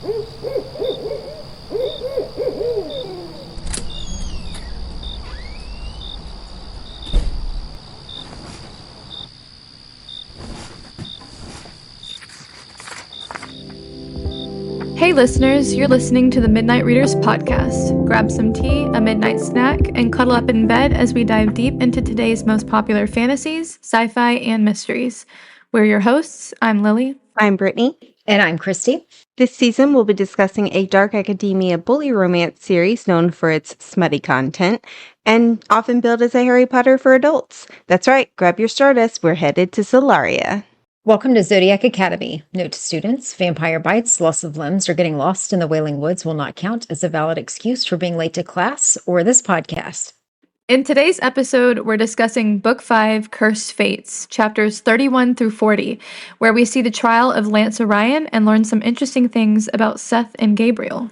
Hey listeners, you're listening to the Midnight Readers podcast. Grab some tea, a midnight snack, and cuddle up in bed as we dive deep into today's most popular fantasies, sci-fi, and mysteries. We're your hosts. I'm Lily. I'm Brittany. And I'm Christy. This season, we'll be discussing a dark academia bully romance series known for its smutty content and often billed as a Harry Potter for adults. That's right, grab your Stardust. We're headed to Solaria. Welcome to Zodiac Academy. Note to students, vampire bites, loss of limbs, or getting lost in the Wailing Woods will not count as a valid excuse for being late to class or this podcast. In today's episode, we're discussing Book 5, Cursed Fates, chapters 31 through 40, where we see the trial of Lance Orion and learn some interesting things about Seth and Gabriel.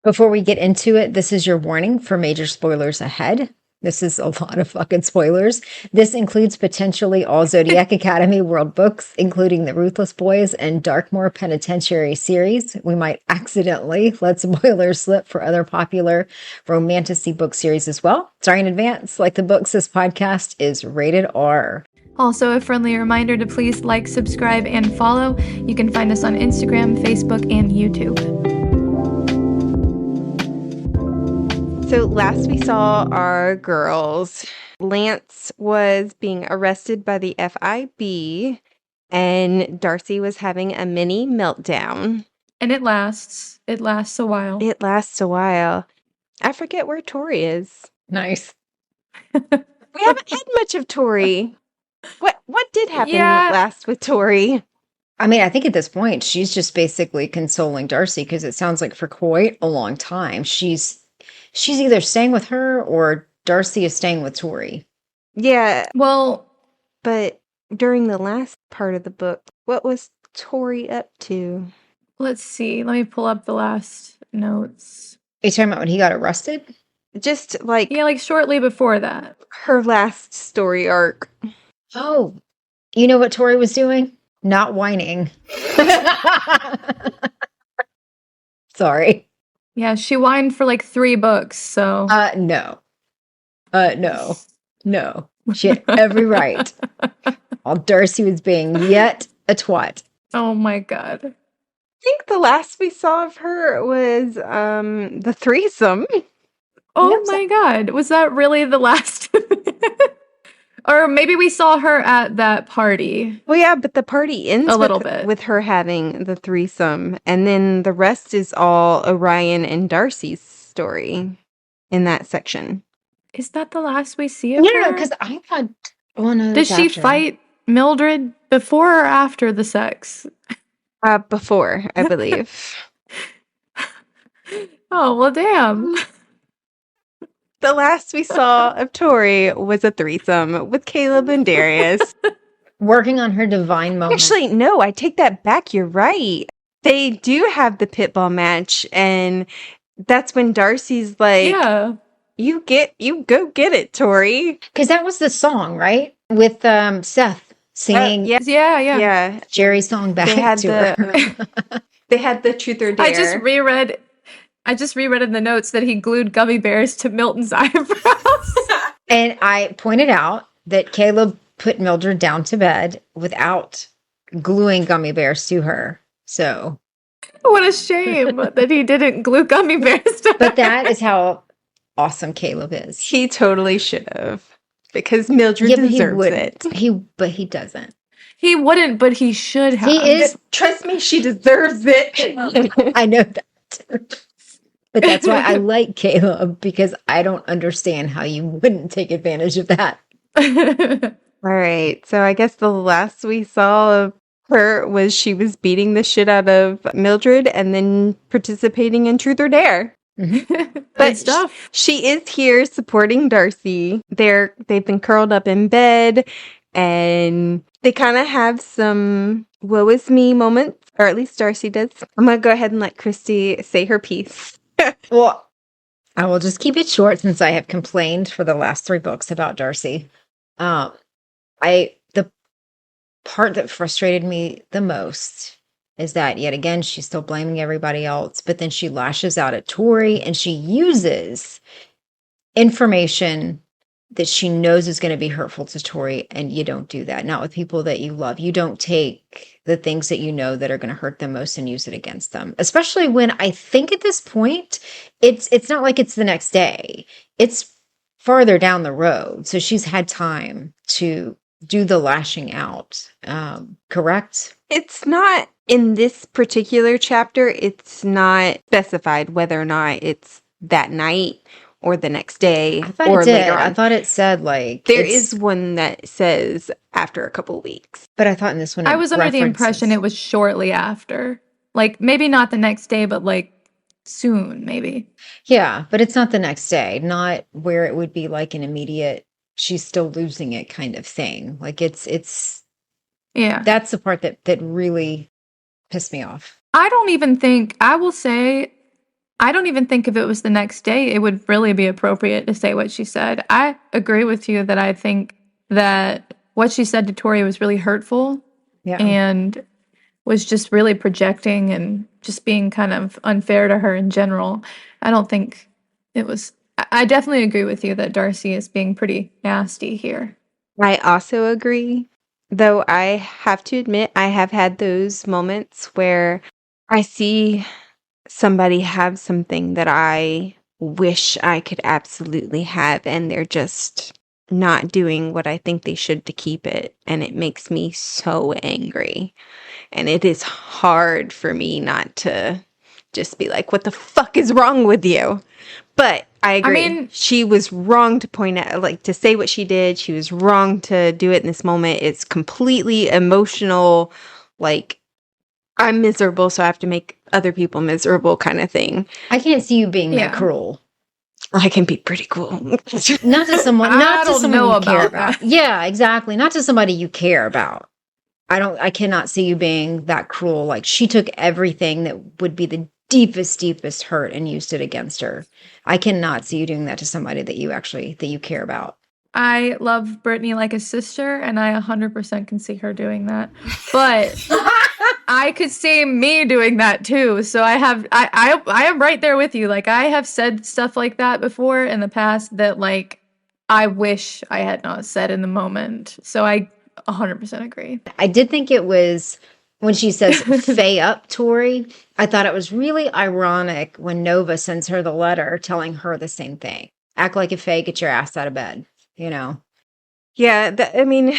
Before we get into it, this is your warning for major spoilers ahead. This is a lot of fucking spoilers. This includes potentially all Zodiac Academy world books, including the Ruthless Boys and Darkmoor Penitentiary series. We might accidentally let spoilers slip for other popular romantasy book series as well. Sorry in advance, like the books, this podcast is rated R. Also, a friendly reminder to please like, subscribe, and follow. You can find us on Instagram, Facebook, and YouTube. So last we saw our girls, Lance was being arrested by the FIB and Darcy was having a mini meltdown. And it lasts. It lasts a while. It lasts a while. I forget where Tori is. Nice. We haven't had much of Tori. What did happen last with Tori? I mean, I think at this point, she's just basically consoling Darcy because it sounds like for quite a long time, she's either staying with her or Darcy is staying with Tori. Yeah. Well, but during the last part of the book, what was Tori up to? let's see. Let me pull up the last notes. Are you talking about when he got arrested? Just like like shortly before that. her last story arc. Oh, you know what Tori was doing? Not whining. Sorry. Yeah, she whined for like 3 books, so... No. No. She had every right. While Darcy was being yet a twat. Oh my god. I think the last we saw of her was the threesome. Oh my god, was that really the last? Or maybe we saw her at that party. Well, yeah, but the party ends a little bit with her having the threesome, and then the rest is all Orion and Darcy's story in that section. Is that the last we see of her? No, because I thought... Oh, no, did she fight Mildred before or after the sex? Before, I believe. Oh, well, damn. The last we saw of Tori was a threesome with Caleb and Darius. Working on her divine moment. Actually, no, I take that back. You're right. They do have the pitball match, and that's when Darcy's like, yeah. You go get it, Tori. Because that was the song, right? With Seth singing Yeah. Jerry's song back to her. They had the truth or dare. I just reread in the notes that he glued gummy bears to Milton's eyebrows. And I pointed out that Caleb put Mildred down to bed without gluing gummy bears to her. So. What a shame that he didn't glue gummy bears to her. But that is how awesome Caleb is. He totally should have. Because Mildred deserves it. But he doesn't. He wouldn't, but he should have. He is. Trust me, she deserves it. I know that. But that's why I like Caleb, because I don't understand how you wouldn't take advantage of that. All right. So I guess the last we saw of her was she was beating the shit out of Mildred and then participating in Truth or Dare. Mm-hmm. But stuff. She is here supporting Darcy. They've been curled up in bed and they kind of have some woe is me moments, or at least Darcy does. I'm going to go ahead and let Christy say her piece. Well, I will just keep it short since I have complained for the last 3 books about Darcy. The part that frustrated me the most is that yet again, she's still blaming everybody else, but then she lashes out at Tori and she uses information that she knows is going to be hurtful to Tori, and you don't do that. Not with people that you love. You don't take the things that you know that are going to hurt them most and use it against them. Especially when I think at this point, it's not like it's the next day. It's farther down the road. So she's had time to do the lashing out. Correct? It's not in this particular chapter, it's not specified whether or not it's that night or the next day I thought or it did. later on. I thought it said like There is one that says after a couple of weeks. but I thought in this one I was under the impression it was shortly after. Like, maybe not the next day, but like soon, maybe. Yeah, but it's not the next day, not where it would be like an immediate she's still losing it kind of thing. Like it's Yeah. that's the part that really pissed me off. I don't even think, I will say, I don't even think if it was the next day, it would really be appropriate to say what she said. I agree with you that I think that what she said to Tori was really hurtful Yeah. and was just really projecting and just being kind of unfair to her in general. I don't think it was, I definitely agree with you that Darcy is being pretty nasty here. I also agree, though I have to admit I have had those moments where I see somebody have something that I wish I could absolutely have, and they're just not doing what I think they should to keep it, and it makes me so angry. And it is hard for me not to just be like, what the fuck is wrong with you? But I agree. mean- she was wrong to point out, like, to say what she did. She was wrong to do it in this moment. It's completely emotional, like, I'm miserable, so I have to make other people miserable kind of thing. I can't see you being Yeah. that cruel. I can be pretty cool. Not to someone I not to don't someone know you care about about. Yeah, exactly. Not to somebody you care about. I cannot see you being that cruel. Like she took everything that would be the deepest hurt and used it against her. I cannot see you doing that to somebody that you care about. I love Brittany like a sister, and I 100% can see her doing that. But I could see me doing that too. So I am right there with you. Like, I have said stuff like that before in the past that, like, I wish I had not said in the moment. So I 100% agree. I did think it was when she says "Faye up, Tori." I thought it was really ironic when Nova sends her the letter telling her the same thing. Act like a Faye, get your ass out of bed. You know. Yeah, I mean,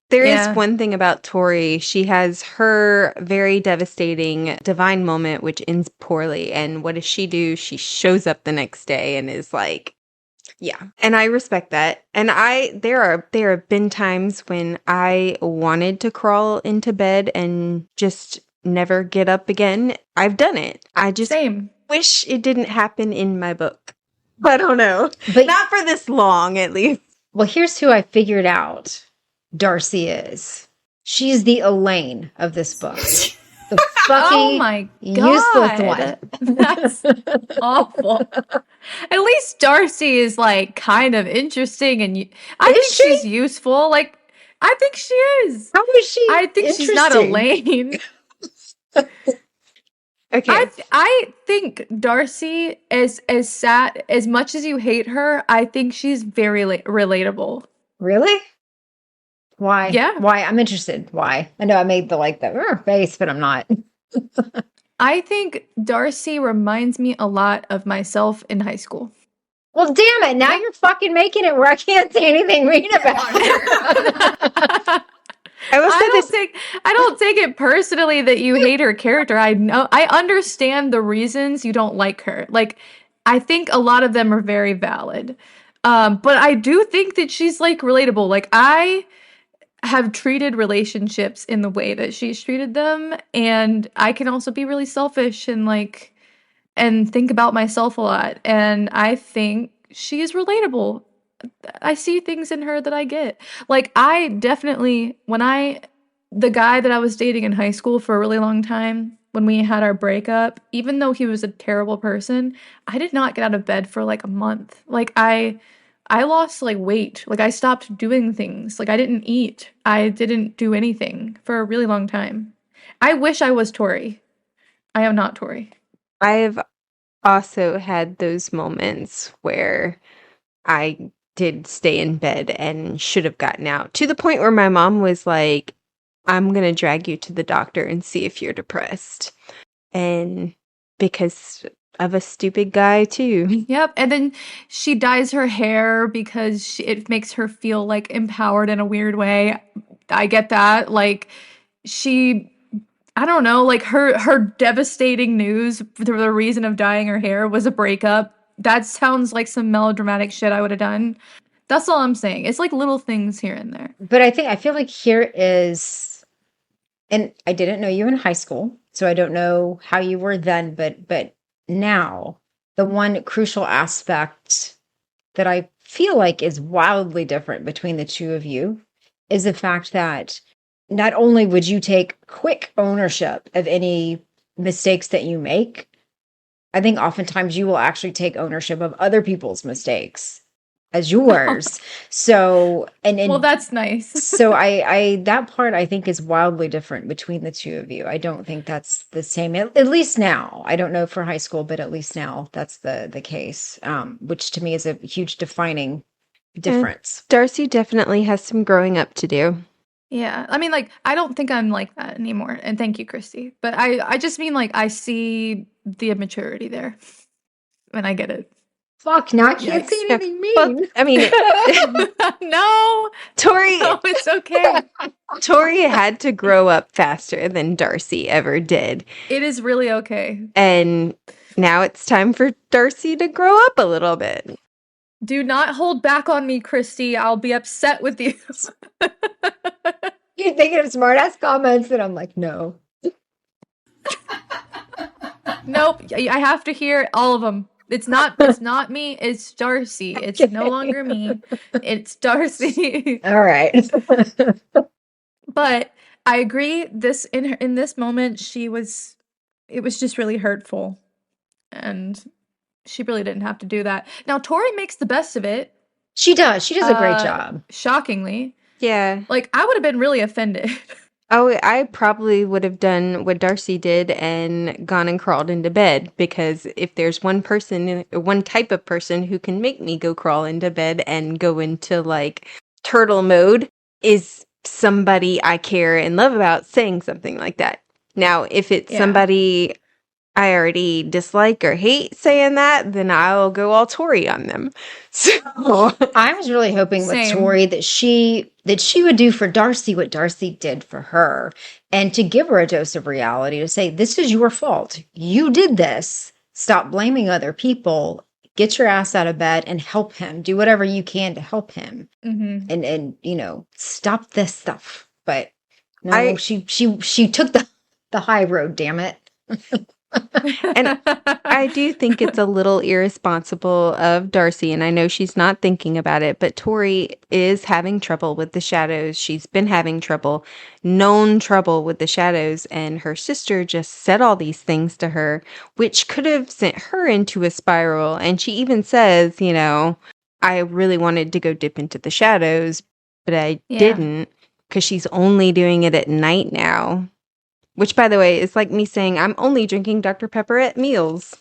there Yeah. is one thing about Tori. She has her very devastating divine moment, which ends poorly. And what does she do? She shows up the next day and is like, yeah. And I respect that. And there have been times when I wanted to crawl into bed and just never get up again. I've done it. I just Same. wish it didn't happen in my book. I don't know. But Not for this long, at least. well, here's who I figured out Darcy is. She's the Elaine of this book. The fucking Oh my useless God. one. That's awful. At least Darcy is like kind of interesting, and I Is think she? she's useful. Like, I think she is. How is she? I think she's not interesting? Elaine. Okay. I think Darcy is as sad as much as you hate her. I think she's very relatable. Really? Why? Yeah. Why? I'm interested. Why? I know I made the face, but I'm not. I think Darcy reminds me a lot of myself in high school. Well, damn it! Now you're fucking making it where I can't say anything mean about her. I will say this. I don't take it personally that you hate her character. I know, I understand the reasons you don't like her. Like, I think a lot of them are very valid. But I do think that she's like relatable. Like, I have treated relationships in the way that she's treated them, and I can also be really selfish and like and think about myself a lot. And I think she is relatable. I see things in her that I get. Like, I definitely, the guy that I was dating in high school for a really long time, when we had our breakup, even though he was a terrible person, I did not get out of bed for like a month. Like, I lost like weight. Like, I stopped doing things. Like, I didn't eat. I didn't do anything for a really long time. I wish I was Tori. I am not Tori. I've also had those moments where I did stay in bed and should have gotten out, to the point where my mom was like, I'm going to drag you to the doctor and see if you're depressed. And because of a stupid guy, too. Yep. And then she dyes her hair because it makes her feel like empowered in a weird way. I get that. Like, I don't know, like her devastating news for the reason of dyeing her hair was a breakup. That sounds like some melodramatic shit I would have done. That's all I'm saying. It's like little things here and there. But I feel like here is, and I didn't know you in high school, so I don't know how you were then, but now the one crucial aspect that I feel like is wildly different between the two of you is the fact that not only would you take quick ownership of any mistakes that you make, I think oftentimes you will actually take ownership of other people's mistakes as yours. So, and Well, that's nice. so I that part I think is wildly different between the two of you. I don't think that's the same, at least now. I don't know for high school, but at least now that's the case, which to me is a huge defining difference. Darcy definitely has some growing up to do. Yeah. I mean, like, I don't think I'm like that anymore. And thank you, Christy. But I just mean, like, I see the immaturity there. And I get it. Fuck, now I can't Yikes. say anything mean. Well, I mean, No, Tori it's okay. Tori had to grow up faster than Darcy ever did. It is really okay. And now it's time for Darcy to grow up a little bit. Do not hold back on me, Christy. I'll be upset with you. You're thinking of smart ass comments, and I'm like, no. Nope. I have to hear all of them. It's not me, it's Darcy. It's no longer me. It's Darcy. All right. But I agree, in this moment it was just really hurtful. And she really didn't have to do that. Now Tori makes the best of it. She does. She does a great job. Shockingly. Yeah. Like, I would have been really offended. Oh, I probably would have done what Darcy did and gone and crawled into bed, because if there's one type of person who can make me go crawl into bed and go into like turtle mode, is somebody I care and love about saying something like that. Now, if it's somebody I already dislike or hate saying that, then I'll go all Tory on them. So I was really hoping with Tori that she would do for Darcy what Darcy did for her, and to give her a dose of reality, to say, this is your fault. You did this. Stop blaming other people. Get your ass out of bed and help him. Do whatever you can to help him. Mm-hmm. And stop this stuff. But no, she took the high road, damn it. And I do think it's a little irresponsible of Darcy, and I know she's not thinking about it, but Tori is having trouble with the shadows. She's been having known trouble with the shadows, and her sister just said all these things to her, which could have sent her into a spiral. And she even says, I really wanted to go dip into the shadows, but I didn't, because she's only doing it at night now. Which, by the way, is like me saying I'm only drinking Dr. Pepper at meals.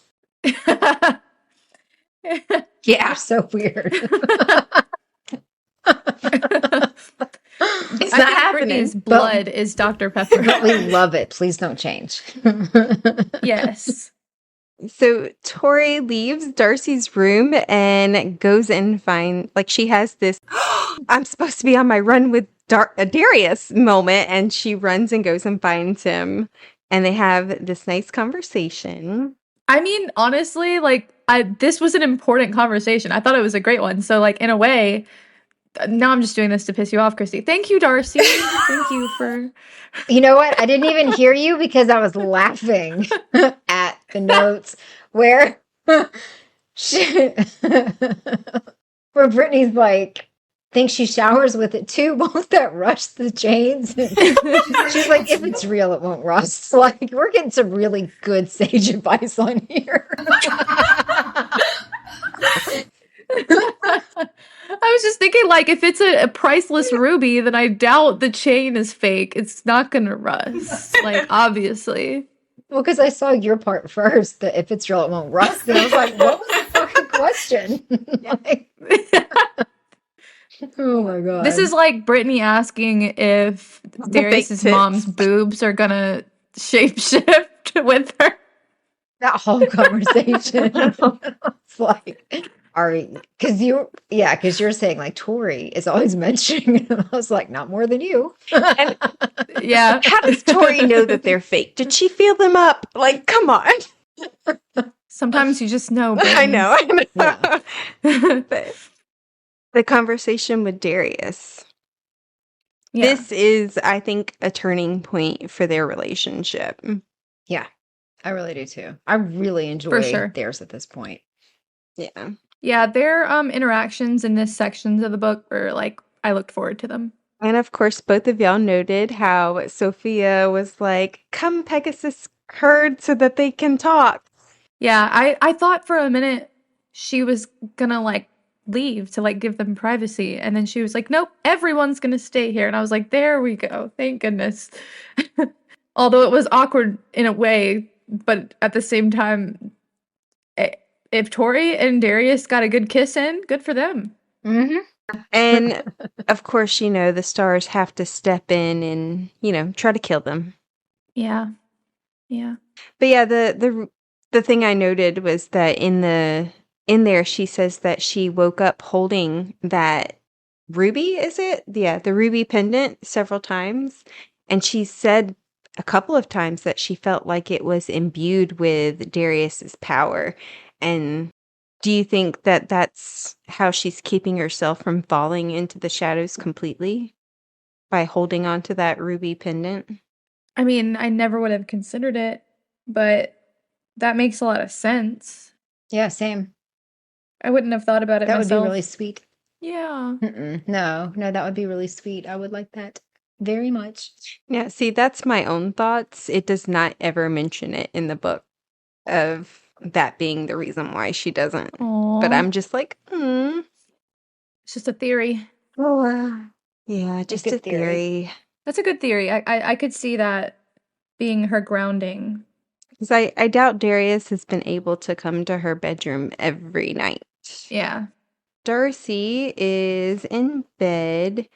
Yeah, so weird. It's not happening. Brittany's blood is Dr. Pepper. But we love it. Please don't change. Yes. So Tori leaves Darcy's room and goes and she has this, I'm supposed to be on my run with Darius moment, and she runs and goes and finds him, and they have this nice conversation. I mean, honestly, this was an important conversation. I thought it was a great one. So, in a way, now I'm just doing this to piss you off, Christy. Thank you, Darcy. Thank you for... You know what? I didn't even hear you because I was laughing at the notes where where Brittany's like, thinks she showers with it too. Won't that rust the chains? She's like, if it's real, it won't rust. Like, we're getting some really good sage advice on here. I I was just thinking, like, if it's a priceless ruby, then I doubt the chain is fake. It's not gonna rust. Like, obviously. Well, because I saw your part first, that if it's real, it won't rust. And I was like, what was the fucking question? Like, oh my God. This is like Brittany asking if Darius's tits. mom's boobs are gonna shapeshift with her. that whole conversation. It's like, because you're saying like Tori is always mentioning it. I was like, not more than you. And Yeah. how does Tori know that they're fake? Did she feel them up? Like, come on. Sometimes you just know. I know. Yeah. But the conversation with Darius. Yeah. This is, I think, a turning point for their relationship. Yeah, I really do too. I really enjoy For sure. theirs at this point. Yeah. Yeah, their interactions in this sections of the book were like, I looked forward to them. And of course, both of y'all noted how Sophia was like, come Pegasus herd so that they can talk. Yeah, I thought for a minute she was gonna like leave to like give them privacy, and then she was like, nope, everyone's gonna stay here. And I was like, there we go, thank goodness. Although it was awkward in a way, but at the same time, if Tori and Darius got a good kiss in, good for them. Mm-hmm. And of course, the stars have to step in and, try to kill them. Yeah. Yeah. But yeah, the thing I noted was that in there she says that she woke up holding that ruby, is it? Yeah, the ruby pendant several times. And she said a couple of times that she felt like it was imbued with Darius's power. And do you think that that's how she's keeping herself from falling into the shadows completely? By holding on to that ruby pendant? I mean, I never would have considered it, but that makes a lot of sense. Yeah, same. I wouldn't have thought about it That myself. would be really sweet. Yeah. No, that would be really sweet. I would like that very much. Yeah, see, that's my own thoughts. It does not ever mention it in the book of that being the reason why she doesn't. Aww. But I'm just like, It's just a theory. Oh, yeah, just a good theory. theory. That's a good theory. I could see that being her grounding. Because I doubt Darius has been able to come to her bedroom every night. Yeah. Darcy is in bed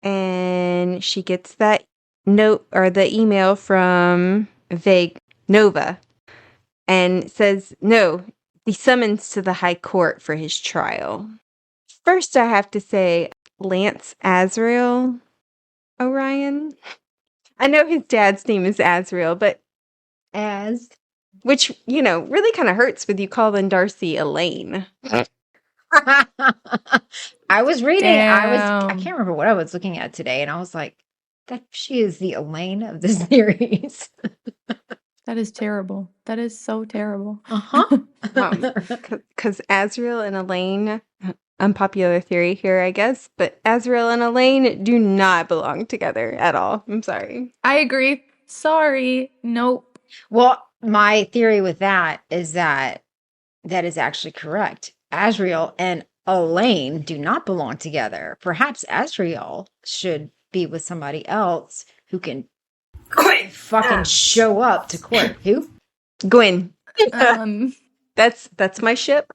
and she gets that note or the email from Nova and says, no, the summons to the High Court for his trial. First, I have to say, Lance Azrael Orion. I know his dad's name is Azrael, but which, really kind of hurts with you calling Darcy Elaine. I was reading. I Damn. can't remember what I was looking at today, and I was like, that she is the Elaine of the series. That is terrible. That is so terrible. Uh-huh. Because Azrael and Elaine, unpopular theory here, I guess, but Azrael and Elaine do not belong together at all. I'm sorry. I agree. Sorry. Nope. Well, my theory with that is that is actually correct. Azrael and Elaine do not belong together. Perhaps Azrael should be with somebody else who can fucking show up to court. Who? Gwen. Um, That's my ship.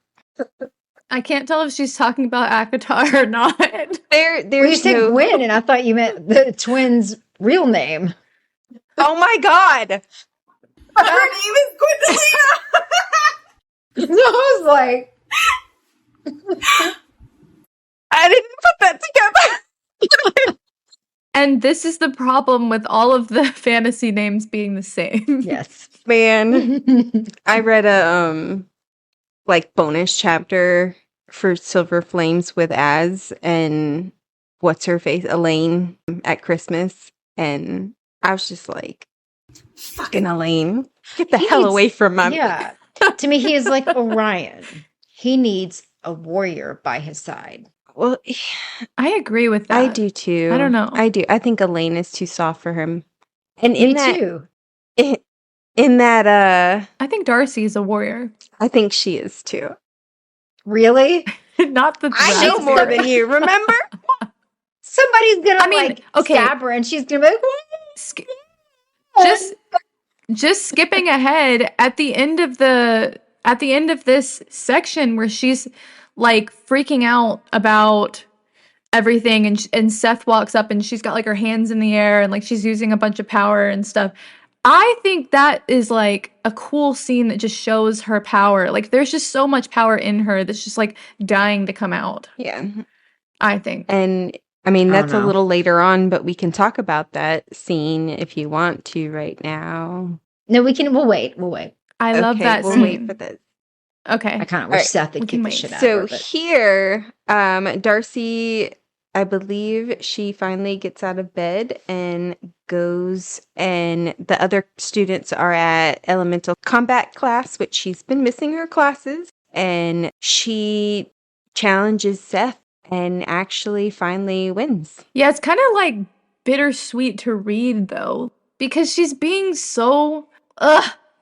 I can't tell if she's talking about Akatar or not. There's Well, you said no... Gwen, and I thought you meant the twins' real name. Oh my god! Her name is Gwendolina! I was like, I didn't put that together! And this is the problem with all of the fantasy names being the same. yes. Man, I read a bonus chapter for Silver Flames with Az and what's her face, Elaine, at Christmas, and I was just like, fucking Elaine, get the hell away from my... Yeah. To me, he is like Orion. He needs a warrior by his side. Well, I agree with that. I do too. I don't know. I do. I think Elaine is too soft for him. And Me too. In that, I think Darcy is a warrior. I think she is too. Really? Not the I know thrust. more than you, remember? Somebody's gonna I mean, okay. stab her, and she's gonna be like, Sk- just skipping ahead at the end of this section where she's like freaking out about everything, and Seth walks up and she's got like her hands in the air and like she's using a bunch of power and stuff. I think that is like a cool scene that just shows her power. Like there's just so much power in her that's just like dying to come out. Yeah. I think. And I mean, I don't that's a know. little later on, but we can talk about that scene if you want to right now. no, we'll wait. I love that we'll scene. wait for this. Okay. I kind of All wish right, Seth we would can kick the wait. shit out So of her. But here, Darcy, I believe she finally gets out of bed and goes, and the other students are at elemental combat class, which she's been missing her classes, and she challenges Seth and actually finally wins. Yeah, it's kind of like bittersweet to read though, because she's being so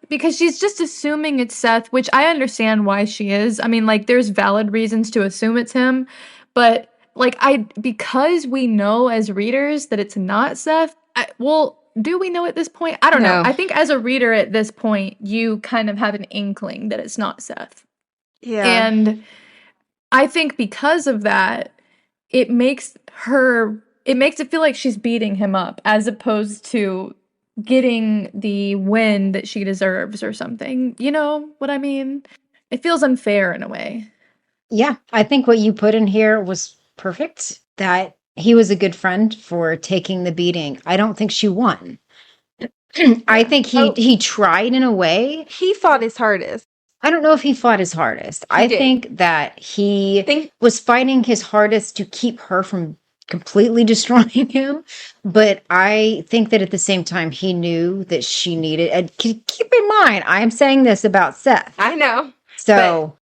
because she's just assuming it's Seth, which I understand why she is. I mean, like there's valid reasons to assume it's him, but like because we know as readers that it's not Seth. Well, do we know at this point? I don't know. No. I think as a reader at this point, you kind of have an inkling that it's not Seth. Yeah. And I think because of that, it makes it feel like she's beating him up as opposed to getting the win that she deserves or something. You know what I mean? It feels unfair in a way. yeah, I think what you put in here was perfect. That he was a good friend for taking the beating. I don't think she won. I think he tried in a way. He fought his hardest. I don't know if he fought his hardest. I did. think that he was fighting his hardest to keep her from completely destroying him. But I think that at the same time, he knew that she needed, and keep in mind, I am saying this about Seth. I know. So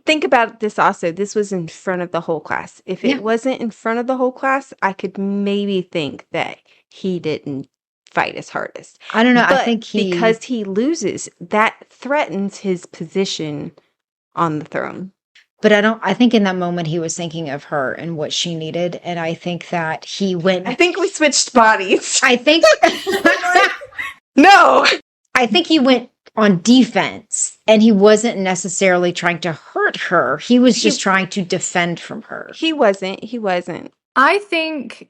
Think about this also. This was in front of the whole class. If Yeah. it wasn't in front of the whole class, I could maybe think that he didn't fight his hardest. I don't know. But I think because he loses, that threatens his position on the throne. But I think in that moment he was thinking of her and what she needed. And I think that he went. I think we switched bodies. I think. No. I think he went on defense and he wasn't necessarily trying to hurt her. He was just trying to defend from her. He wasn't. I think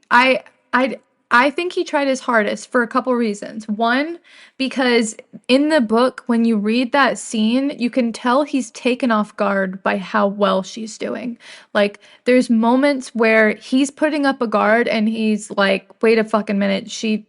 I think he tried his hardest for a couple reasons. One, because in the book, when you read that scene, you can tell he's taken off guard by how well she's doing. Like, there's moments where he's putting up a guard and he's like, wait a fucking minute, she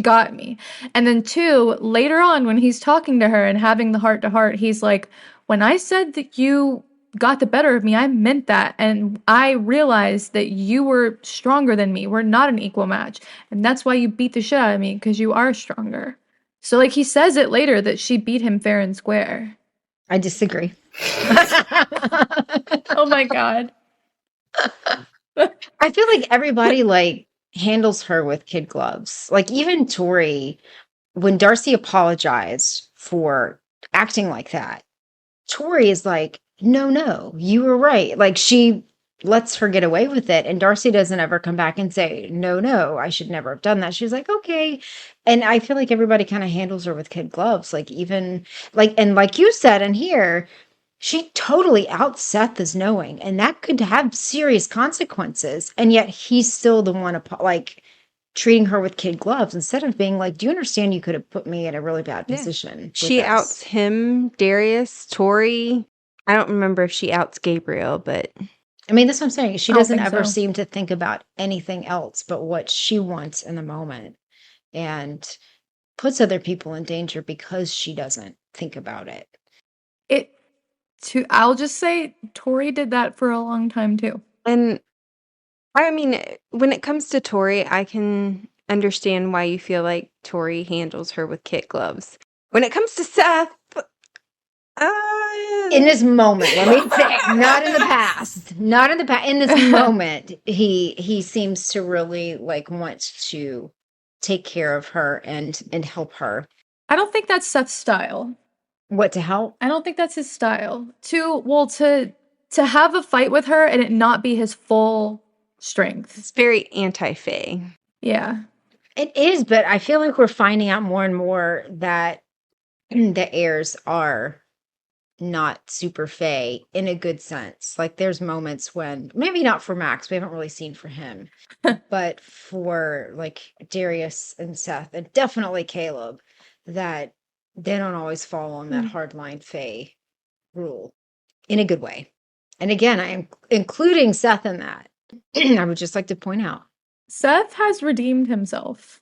got me. And then two, later on when he's talking to her and having the heart to heart, he's like, when I said that you got the better of me, I meant that. And I realized that you were stronger than me. We're not an equal match. And that's why you beat the shit out of me, because you are stronger. So like he says it later that she beat him fair and square. I disagree. Oh my God. I feel like everybody like handles her with kid gloves. Like even Tori, when Darcy apologized for acting like that, Tori is like, no, you were right. Like she lets her get away with it. And Darcy doesn't ever come back and say, no, I should never have done that. She's like, okay. And I feel like everybody kind of handles her with kid gloves. Like even like, and like you said in here, she totally outs Seth as knowing, and that could have serious consequences. And yet he's still the one like treating her with kid gloves instead of being like, do you understand you could have put me in a really bad position? She outs him, Darius, Tori. I don't remember if she outs Gabriel, but I mean, that's what I'm saying. She I don't doesn't think ever so. seem to think about anything else but what she wants in the moment, and puts other people in danger because she doesn't think about it. I'll just say Tori did that for a long time too. And I mean, when it comes to Tori, I can understand why you feel like Tori handles her with kid gloves. When it comes to Seth, in this moment, let me say, not in the past, in this moment, he seems to really like want to take care of her and help her. I don't think that's Seth's style. What, to help? I don't think that's his style. To to have a fight with her and it not be his full strength. It's very anti-Fae. Yeah. It is, but I feel like we're finding out more and more that the heirs are not super Fae in a good sense. Like there's moments when, maybe not for Max, we haven't really seen for him, but for like Darius and Seth, and definitely Caleb, that they don't always fall on that hardline Fae rule in a good way. And again, I am including Seth in that. I would just like to point out. Seth has redeemed himself.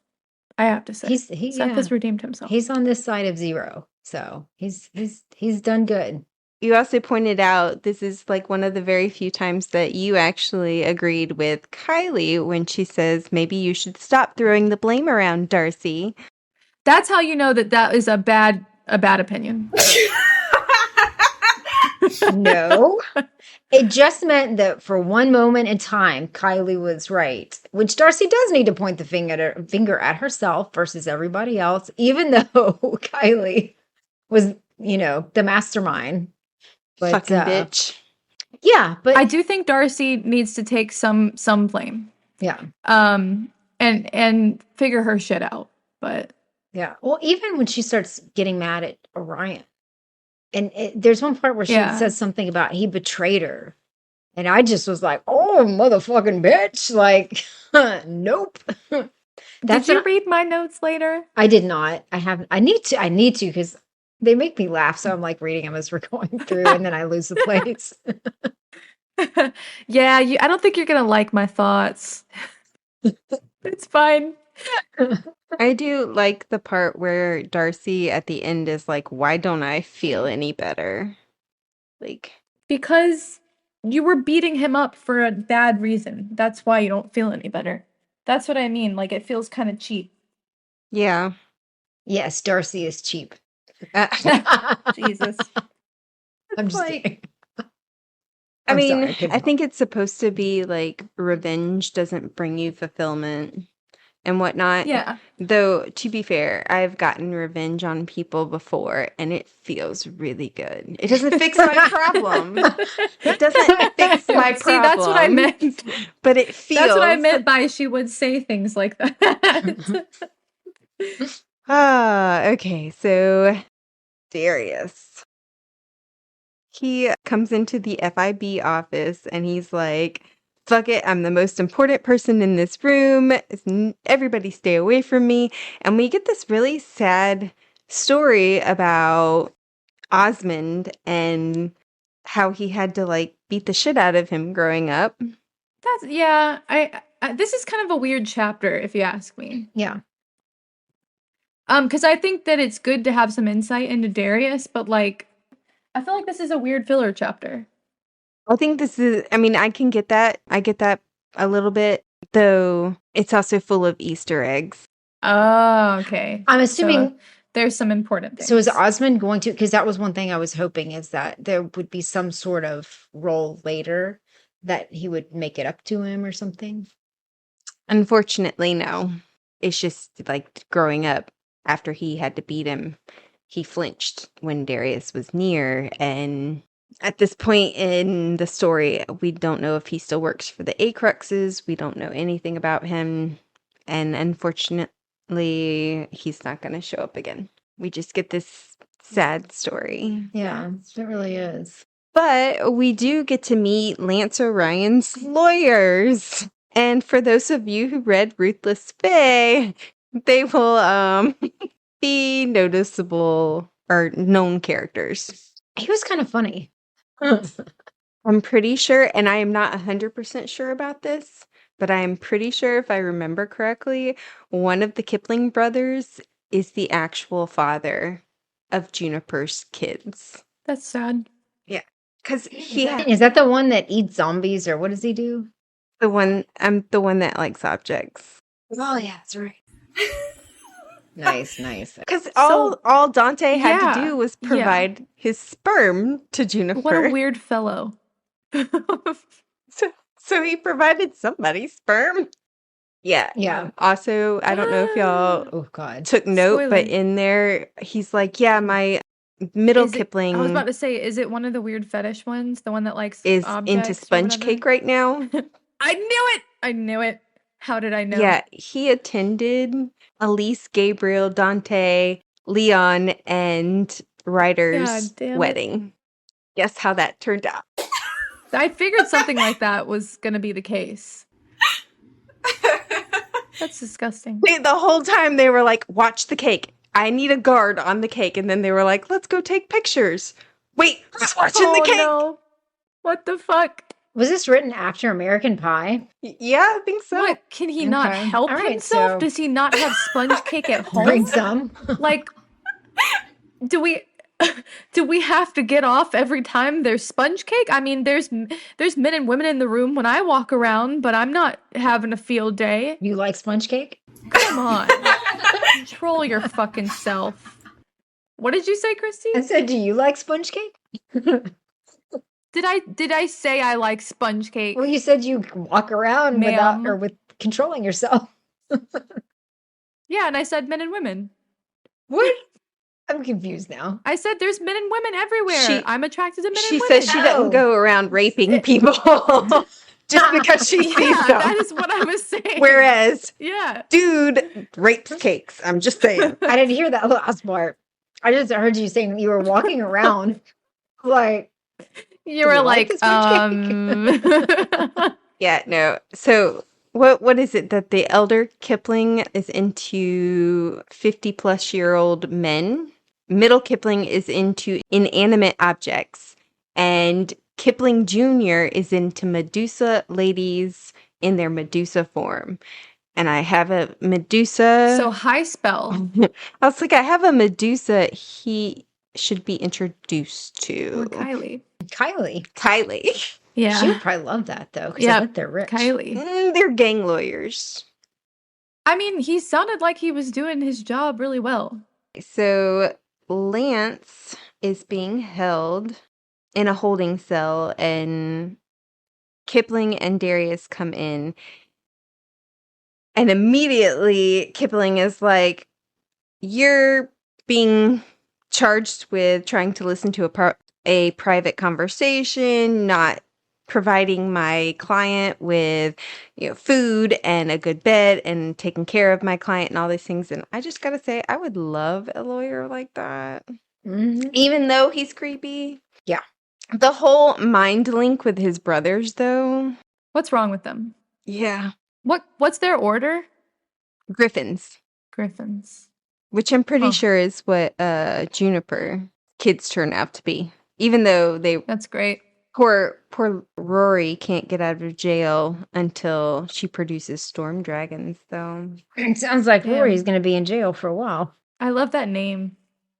I have to say. Seth has Yeah. redeemed himself. He's on this side of 0. So he's done good. You also pointed out this is like one of the very few times that you actually agreed with Kylie when she says maybe you should stop throwing the blame around, Darcy. That's how you know that is a bad opinion. No. It just meant that for one moment in time, Kylie was right, which Darcy does need to point the finger at herself versus everybody else, even though Kylie was, the mastermind. But, Fucking bitch. Yeah, but I do think Darcy needs to take some blame. Yeah. And figure her shit out. But yeah. Well, even when she starts getting mad at Orion. And there's one part where she says something about he betrayed her. And I just was like, oh, motherfucking bitch. Like, nope. Did you read my notes later? I did not. I haven't. I need to because they make me laugh. So I'm like reading them as we're going through and then I lose the place. Yeah, I don't think you're going to like my thoughts. It's fine. I do like the part where Darcy at the end is like, why don't I feel any better? Like, because you were beating him up for a bad reason. That's why you don't feel any better. That's what I mean. Like, it feels kind of cheap. yeah. Yes, Darcy is cheap. Jesus. I'm just like, kidding. I mean, sorry, I think it's supposed to be like revenge doesn't bring you fulfillment and whatnot. Yeah. Though, to be fair, I've gotten revenge on people before and it feels really good. It doesn't fix my problem. It doesn't fix my problem. See, that's what I meant. But it feels. That's what I meant by she would say things like that. Okay. So, Darius. He comes into the FIB office and he's like, fuck it, I'm the most important person in this room. Everybody stay away from me. And we get this really sad story about Osmond and how he had to like beat the shit out of him growing up. I this is kind of a weird chapter if you ask me. Yeah. Because I think that it's good to have some insight into Darius, but like I feel like this is a weird filler chapter. I think this is, I mean, I can get that. I get that a little bit, though it's also full of Easter eggs. Oh, okay. I'm assuming so there's some important things. So is Osmond going to, because that was one thing I was hoping is that there would be some sort of role later that he would make it up to him or something? Unfortunately, no. It's just like growing up after he had to beat him. He flinched when Darius was near, and at this point in the story, we don't know if he still works for the Acruxes. We don't know anything about him, and unfortunately, he's not going to show up again. We just get this sad story. Yeah, it really is. But we do get to meet Lance Orion's lawyers. And for those of you who read Ruthless Fae, they will be noticeable or known characters. He was kind of funny. I'm pretty sure, and I am not 100% sure about this, but I am pretty sure if I remember correctly, one of the Kipling brothers is the actual father of Juniper's kids. That's sad. Yeah. Because Is that the one that eats zombies, or what does he do? I'm the one that likes objects. Oh, yeah, that's right. Nice. Because all Dante had to do was provide his sperm to Juniper. What a weird fellow. So he provided somebody's sperm. Yeah. Also, I don't know if y'all Oh God. took note, Spoiler. but in there, he's like, yeah, my Middle I was Kipling about to say, is it one of the weird fetish ones? The one that likes is objects into or sponge whatever? cake right now. I knew it! I knew it. How did I know? Yeah, he attended Elise, Gabriel, Dante, Leon, and Ryder's God damn it. wedding. Guess how that turned out? I figured something like that was gonna be the case. That's disgusting. The whole time they were like, watch the cake. I need a guard on the cake. And then they were like, let's go take pictures. Wait, who's watching the cake? No. What the fuck? Was this written after American Pie? Yeah, I think so. What? Can he not Okay. help All right, himself? so- Does he not have sponge cake at home? Bring some. Like, do we have to get off every time there's sponge cake? I mean, there's men and women in the room when I walk around, but I'm not having a field day. You like sponge cake? Come on. Control your fucking self. What did you say, Christy? I said, do you like sponge cake? Did I say I like sponge cake? Well, you said you walk around without Ma'am. or with controlling yourself. Yeah, and I said men and women. What? I'm confused now. I said there's men and women everywhere. She- I'm attracted to men She and women. says she doesn't go around raping people just because she sees Yeah, them. that is what I was saying. Whereas, Yeah. dude rapes cakes. I'm just saying. I didn't hear that last part. I just heard you saying you were walking around like You Do were you like like, this Yeah, no. So what is it that the elder Kipling is into 50-plus-year-old men? Middle Kipling is into inanimate objects. And Kipling Jr. is into Medusa ladies in their Medusa form. And I have a Medusa. so high spell. I was like, I have a Medusa he should be introduced to. Or Kylie. Kylie. Kylie. Yeah. She would probably love that though, because Yeah, I bet they're rich. Kylie. They're gang lawyers. I mean, he sounded like he was doing his job really well. So Lance is being held in a holding cell, and Kipling and Darius come in. And immediately Kipling is like, you're being charged with trying to listen to a private conversation, not providing my client with, food and a good bed and taking care of my client and all these things. And I just gotta say, I would love a lawyer like that, Mhm. even though he's creepy. Yeah. The whole mind link with his brothers, though. What's wrong with them? Yeah. What's their order? Griffins, Griffins. which I'm pretty Huh. sure is what Juniper kids turn out to be. Even though That's great. poor Rory can't get out of jail until she produces storm dragons, though. It sounds like Yeah. Rory's going to be in jail for a while. I love that name.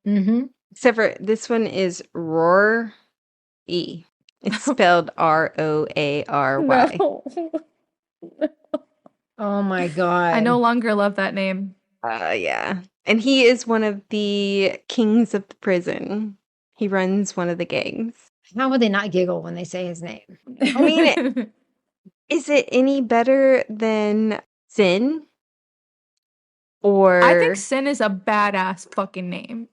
Mm-hmm. Except for this one is Roar E. It's spelled Roary. No. Oh my god! I no longer love that name. Yeah. And he is one of the kings of the prison. He runs one of the gangs. How would they not giggle when they say his name? I mean, is it any better than Sin? Or I think Sin is a badass fucking name.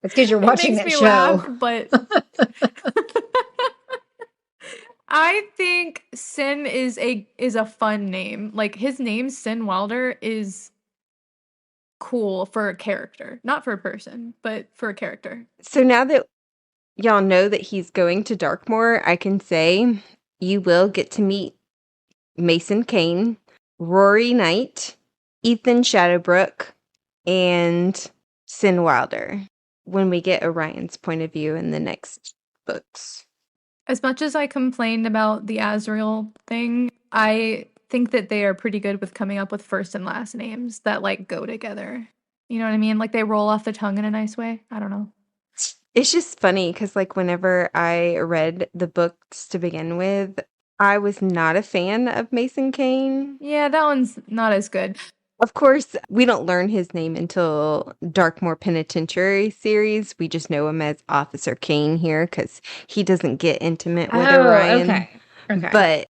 It's because you're watching It that makes show. me laugh, but I think Sin is a fun name. Like his name, Sin Wilder, is cool for a character, not for a person, but for a character. So now that y'all know that he's going to Darkmoor, I can say you will get to meet Mason Kane, Rory Knight, Ethan Shadowbrook, and Sin Wilder when we get Orion's point of view in the next books. As much as I complained about the Azrael thing, I think that they are pretty good with coming up with first and last names that like go together. You know what I mean? Like they roll off the tongue in a nice way. I don't know. It's just funny because, like, whenever I read the books to begin with, I was not a fan of Mason Kane. Yeah, that one's not as good. Of course, we don't learn his name until Darkmoor Penitentiary series. We just know him as Officer Kane here because he doesn't get intimate with Orion. Okay. But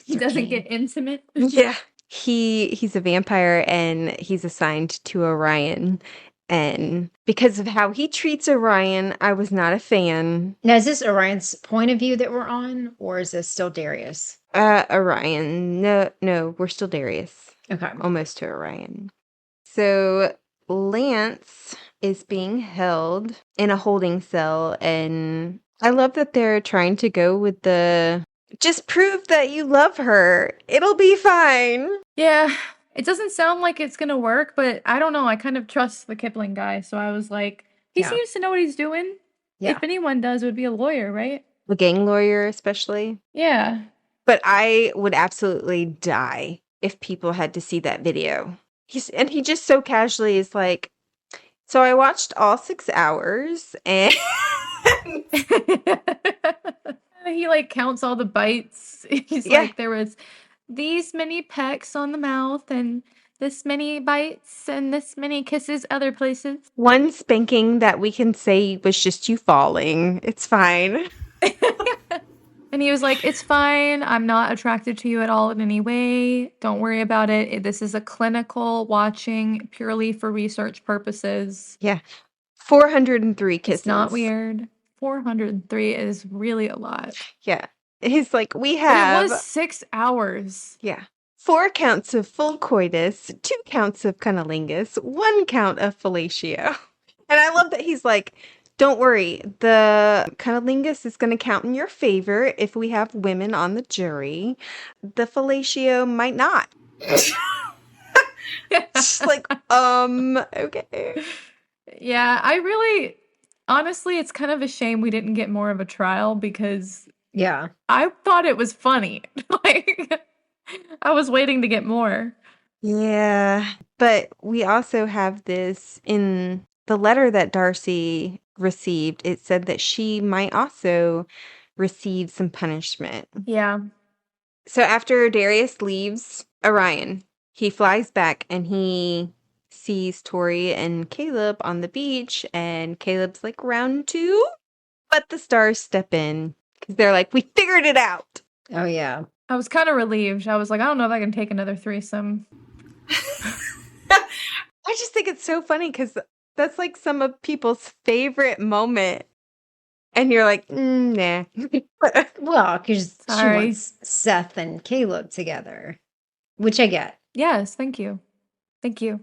He doesn't get intimate. yeah, he's a vampire and he's assigned to Orion. And because of how he treats Orion, I was not a fan. Now, is this Orion's point of view that we're on, or is this still Darius? Orion. No, we're still Darius. Okay. Almost to Orion. So Lance is being held in a holding cell, and I love that they're trying to go with the just prove that you love her. It'll be fine. Yeah, it doesn't sound like it's gonna work, but I don't know. I kind of trust the Kipling guy, so I was like, he Yeah. seems to know what he's doing. Yeah. If anyone does, it would be a lawyer, right? A gang lawyer, especially. Yeah. But I would absolutely die if people had to see that video. He just so casually is like, so I watched all 6 hours and He like counts all the bites. He's Yeah. like, there was these many pecks on the mouth and this many bites and this many kisses other places. one spanking that we can say was just you falling. It's fine. And he was like, it's fine. I'm not attracted to you at all in any way. Don't worry about it. This is a clinical watching purely for research purposes. Yeah. 403 kisses. It's not weird. 403 is really a lot. Yeah. He's like, we But have it was 6 hours. 4 counts of full coitus, 2 counts of cunnilingus, 1 count of fellatio. And I love that he's like, don't worry, the cunnilingus is going to count in your favor if we have women on the jury. The fellatio might not. It's like, okay. Yeah, honestly, it's kind of a shame we didn't get more of a trial because Yeah. I thought it was funny. Like, I was waiting to get more. Yeah, but we also have this in the letter that Darcy received. It said that she might also receive some punishment. Yeah. So after Darius leaves Orion, he flies back and he sees Tori and Caleb on the beach, and Caleb's like, round 2? But the stars step in because they're like, we figured it out. Oh, yeah. I was kind of relieved. I was like, I don't know if I can take another threesome. I just think it's so funny because that's like some of people's favorite moment. And you're like, nah. Well, because she Sorry. wants Seth and Caleb together, which I get. Yes, thank you. Thank you.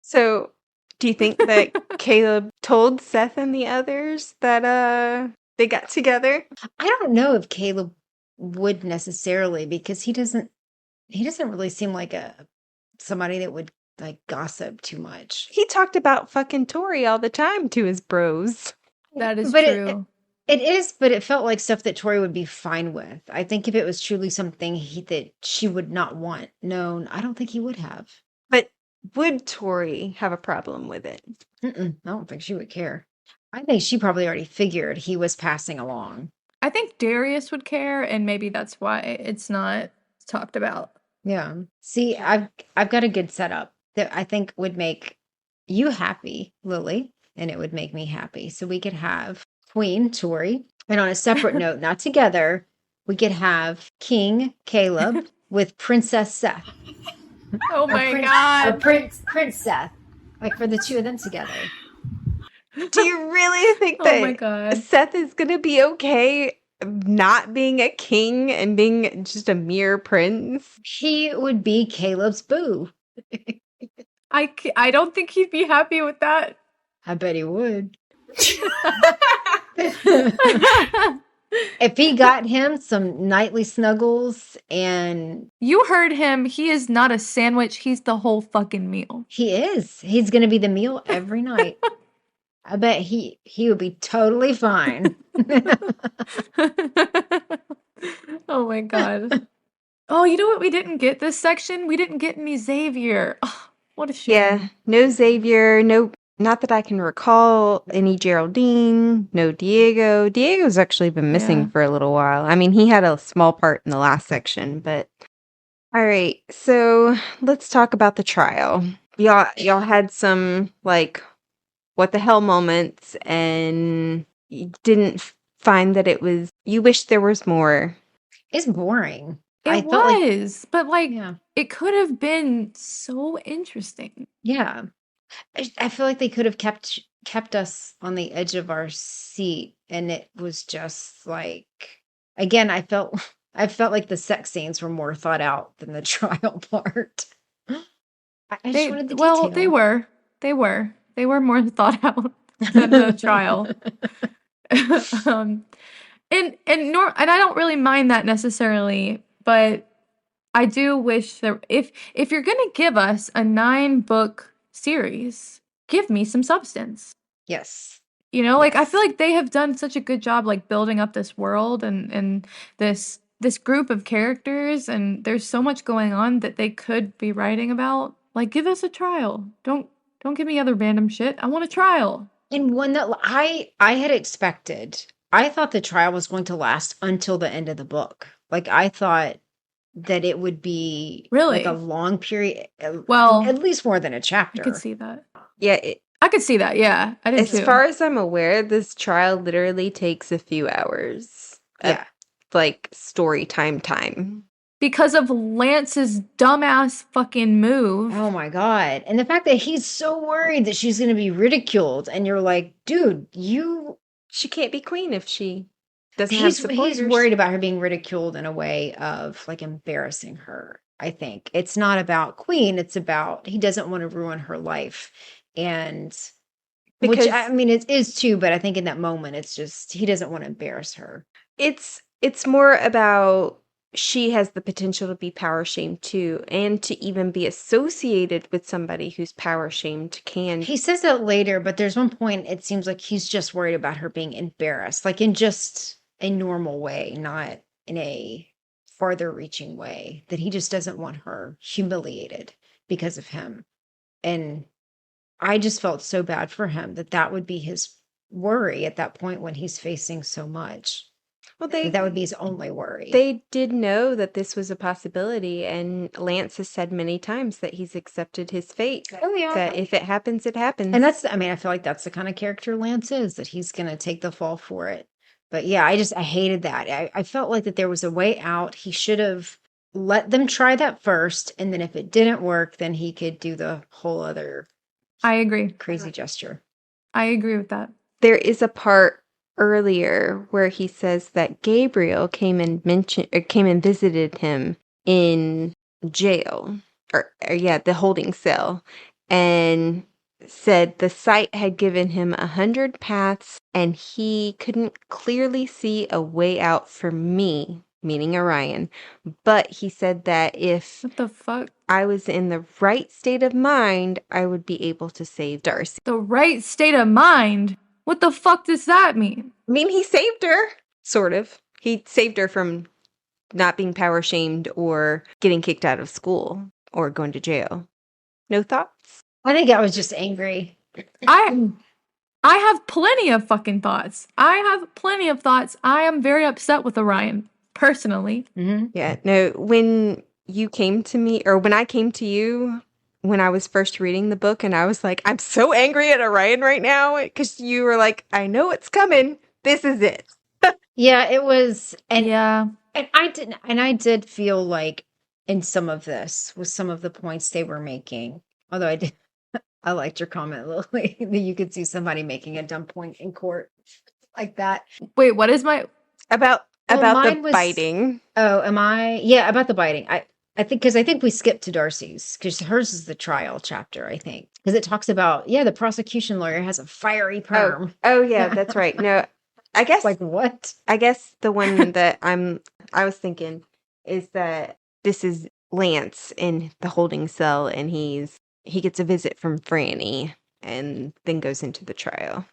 So, do you think that Caleb told Seth and the others that they got together? I don't know if Caleb would necessarily, because he doesn't really seem like somebody that would like gossip too much. He talked about fucking Tori all the time to his bros. That is But true. It is, but it felt like stuff that Tori would be fine with. I think if it was truly something that she would not want known, I don't think he would have. But would Tori have a problem with it? I don't think she would care. I think she probably already figured he was passing along. I think Darius would care, and maybe that's why it's not talked about. Yeah. See, I've got a good setup that I think would make you happy, Lily, and it would make me happy. So we could have Queen Tori, and on a separate note, not together, we could have King Caleb with Princess Seth. Oh my Or god. Prince Seth. Like for the two of them together. Do you really think Oh my that god. Seth is going to be okay not being a king and being just a mere prince? He would be Caleb's boo. I don't think he'd be happy with that. I bet he would. If he got him some nightly snuggles, and You heard him. He is not a sandwich. He's the whole fucking meal. he's going to be the meal every night. I bet he would be totally fine. Oh my god. Oh, you know what we didn't get this section? We didn't get any Xavier. Oh, what a shame. Yeah, no Xavier, no, not that I can recall any Geraldine, no Diego. Diego's actually been missing Yeah. for a little while. I mean, he had a small part in the last section, but all right. So let's talk about the trial. Y'all had some like what the hell moments, and you didn't find that it was. You wish there was more. It's boring. It I felt like, was, but like yeah. it could have been so interesting. Yeah. I feel like they could have kept us on the edge of our seat, and it was just like, again, I felt like the sex scenes were more thought out than the trial part. I just wanted the Well, detail. they were more thought out than the trial. um, and I don't really mind that necessarily, but I do wish that if you're gonna give us a 9-book series, give me some substance. Yes. You know, like I feel Yes. like they have done such a good job like building up this world and this group of characters, and there's so much going on that they could be writing about. Like give us a trial. Don't give me other random shit. I want a trial. And one that I had expected. I thought the trial was going to last until the end of the book. Like I thought that it would be like a Really? long period, Well, at least more than a I could chapter. see that. Yeah, I could see that. Yeah, I did as too. far as I'm aware, this trial literally takes a few hours of Yeah. like story time. Because of Lance's dumbass fucking move. Oh my God. And the fact that he's so worried that she's going to be ridiculed. And you're like, dude, She can't be queen if she doesn't have he's supporters. worried about her being ridiculed in a way of like embarrassing her. I think it's not about Queen. It's about he doesn't want to ruin her life. And which Because I mean, it is too, but I think in that moment, it's just he doesn't want to embarrass her. it's more about she has the potential to be power shamed too, and to even be associated with somebody who's power shamed can. He says that later, but there's one point it seems like he's just worried about her being embarrassed, like in just a normal way, not in a farther reaching way, that he just doesn't want her humiliated because of him. And I just felt so bad for him that that would be his worry at that point when he's facing so much. Well, That would be his only worry. they did know that this was a possibility, and Lance has said many times that he's accepted his fate. Oh yeah. That if it happens, it happens. And that's, I mean, I feel like that's the kind of character Lance is, that he's going to take the fall for it. But yeah, I hated that. I felt like that there was a way out. He should have let them try that first. And then if it didn't work, then he could do the whole other I agree. crazy gesture. I agree with that. There is a part earlier where he says that Gabriel came and visited him in jail, or yeah, the holding cell, and said the sight had given him 100 paths and he couldn't clearly see a way out for me, meaning Orion. But he said that if What the fuck? I was in the right state of mind, I would be able to save Darcy. The right state of mind? What the fuck does that mean? I mean, he saved her, sort of. He saved her from not being power shamed or getting kicked out of school or going to jail. No thoughts? I think I was just angry. I have plenty of fucking thoughts. I have plenty of thoughts. I am very upset with Orion, personally. Mm-hmm. Yeah, no, when you came to me, or when I came to you when I was first reading the book, and I was like, I'm so angry at Orion right now, because you were like, I know it's coming. This is it. Yeah, it was. And Yeah. And I did feel like in some of this, with some of the points they were making, although I liked your comment, Lily, that you could see somebody making a dumb point in court like that. Wait, what is my... About mine the was- biting. Oh, am I? Yeah, about the biting. I think, because I think we skipped to Darcy's, because hers is the trial chapter, I think. Because it talks about, yeah, the prosecution lawyer has a fiery perm. Oh yeah, that's right. No, I guess Like, what? I guess the one that I was thinking is that this is Lance in the holding cell, and he gets a visit from Franny and then goes into the trial.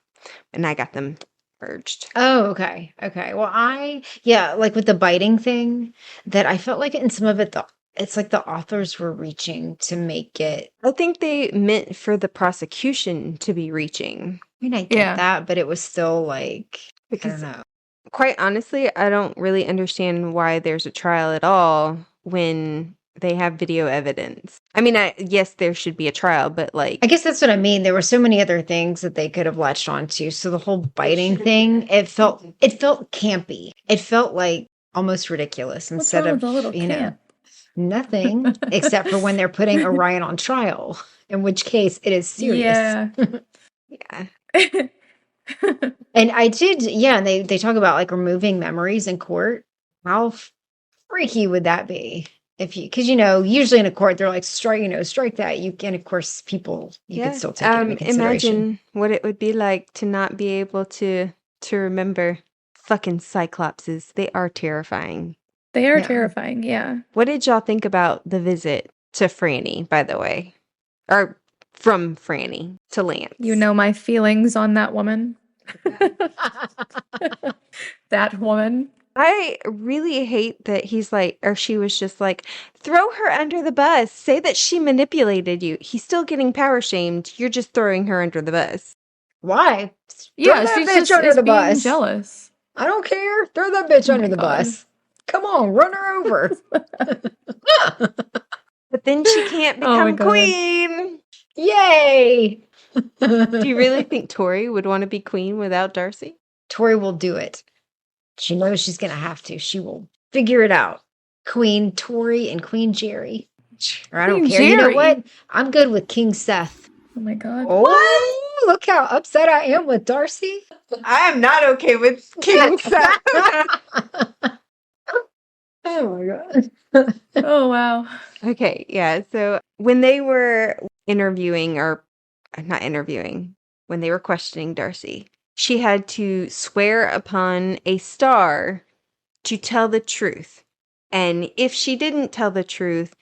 And I got them merged. Oh, okay. Okay. Well, yeah, like with the biting thing, that I felt like in some of it, it's like the authors were reaching to make it. I think they meant for the prosecution to be reaching. I mean, I get that, but it was still like, I Because don't know. quite honestly, I don't really understand why there's a trial at all when they have video evidence. I mean, yes, there should be a trial, but like... I guess that's what I mean. There were so many other things that they could have latched onto. So the whole biting thing, it felt campy. It felt like almost ridiculous What's instead wrong of, with a little you know. camp? Nothing, except for when they're putting Orion on trial, in which case it is serious. Yeah. Yeah. And I did, yeah, and they talk about like removing memories in court. How freaky would that be? If you, because usually in a court they're like strike that. You can, of course, people you could still take it into consideration. Imagine what it would be like to not be able to remember. Fucking Cyclopses. They are terrifying. They are Yeah. terrifying, yeah. What did y'all think about the visit to Franny, by the way? Or from Franny to Lance? You know my feelings on that woman. That woman. I really hate that he's like, or she was just like, throw her under the bus. Say that she manipulated you. He's still getting power shamed. You're just throwing her under the bus. Why? Yeah, Throw that she's bitch just under is the being bus. jealous. I don't care. Throw that bitch Oh under my the God. bus. Come on, run her over. But then she can't Oh my become God. queen. Yay! Do you really think Tori would want to be queen without Darcy? Tori will do it. She knows she's going to have to. She will figure it out. Queen Tori and Queen Jerry. Or I don't Queen care. You know Jerry? what? I'm good with King Seth. Oh my God. Oh, look how upset I am with Darcy. I am not okay with King Seth. Oh my God. Oh wow. Okay, yeah. So when they were interviewing, or not interviewing, when they were questioning Darcy, she had to swear upon a star to tell the truth. And if she didn't tell the truth,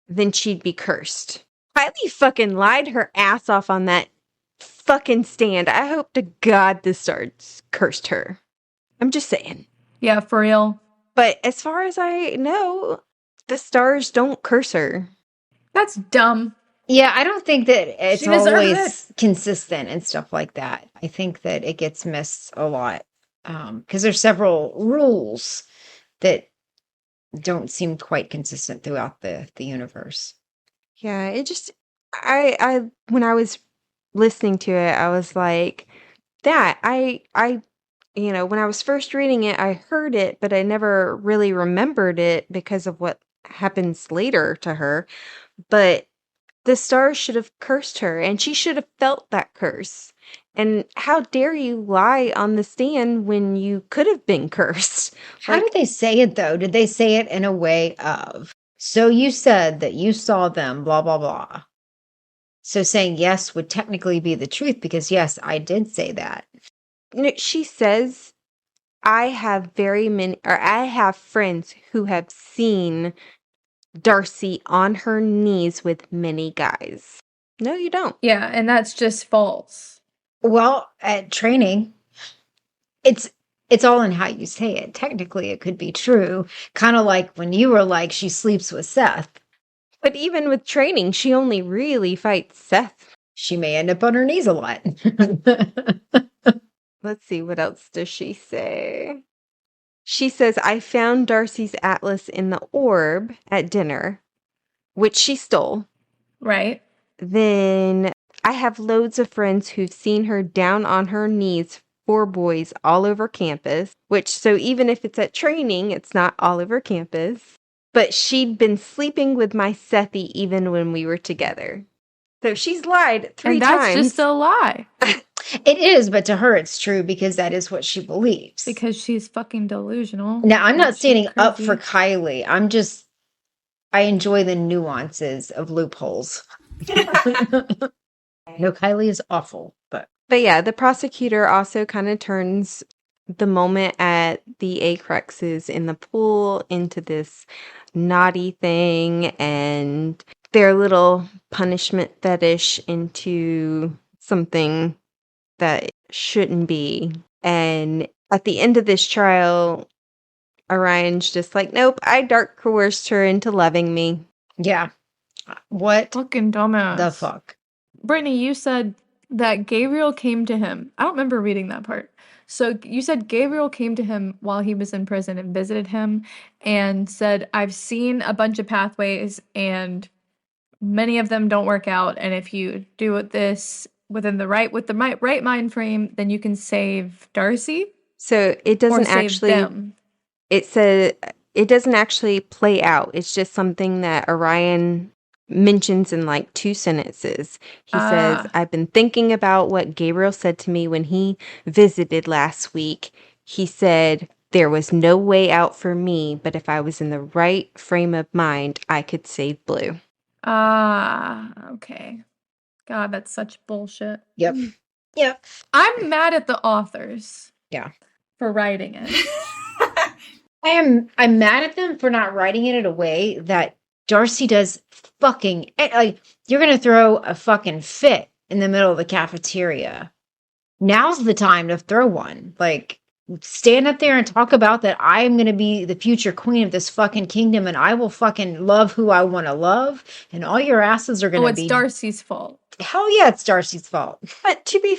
then she'd be cursed. Kylie fucking lied her ass off on that fucking stand. I hope to God the stars cursed her. I'm just saying. Yeah, for real. But as far as I know, the stars don't curse her. That's dumb. Yeah, I don't think that it's She deserves always consistent and stuff like that. I think that it gets missed a lot because there's several rules that don't seem quite consistent throughout the universe. Yeah, it just I when I was listening to it, I was like, that I when I was first reading it, I heard it, but I never really remembered it because of what happens later to her. But the stars should have cursed her, and she should have felt that curse. And how dare you lie on the stand when you could have been cursed? How did they say it though? Did they say it in a way of, so you said that you saw them, blah, blah, blah. So saying yes would technically be the truth because yes, I did say that. She says, I have I have friends who have seen Darcy on her knees with many guys. No, you don't. Yeah, and that's just false. Well, at training, it's all in how you say it. Technically, it could be true. Kind of like when you were like, she sleeps with Seth. But even with training, she only really fights Seth. She may end up on her knees a lot. Let's see, what else does she say? She says, I found Darcy's atlas in the orb at dinner, which she stole. Right. Then I have loads of friends who've seen her down on her knees for boys all over campus, so even if it's at training, it's not all over campus. But she'd been sleeping with my Sethy even when we were together. So she's lied 3 And times. that's just a lie. It is, but to her, it's true because that is what she believes. Because she's fucking delusional. Now, I'm not She's standing up crazy. for Kylie. I enjoy the nuances of loopholes. No, Kylie is awful, but yeah, the prosecutor also kind of turns the moment at the Acrexes in the pool into this naughty thing, and their little punishment fetish into something that shouldn't be. And at the end of this trial, Orion's just like, nope, I dark coerced her into loving me. yeah. What Fucking dumbass. the fuck? Brittany, you said that Gabriel came to him. I don't remember reading that part. So you said Gabriel came to him while he was in prison and visited him and said, I've seen a bunch of pathways and many of them don't work out. And if you do this with the right mind frame, then you can save Darcy So it or doesn't save actually, them. it said, it doesn't actually play out. It's just something that Orion mentions in like 2 sentences. He says, I've been thinking about what Gabriel said to me when he visited last week. He said there was no way out for me, but if I was in the right frame of mind, I could save Blue. Okay. God, that's such bullshit. Yep. Yep. I'm mad at the authors. Yeah. For writing it. I'm mad at them for not writing it in a way that Darcy does fucking like you're gonna throw a fucking fit in the middle of the cafeteria. Now's the time to throw one. Like stand up there and talk about that I am gonna be the future queen of this fucking kingdom and I will fucking love who I want to love and all your asses are gonna be Darcy's fault. Hell yeah, it's Darcy's fault. But to be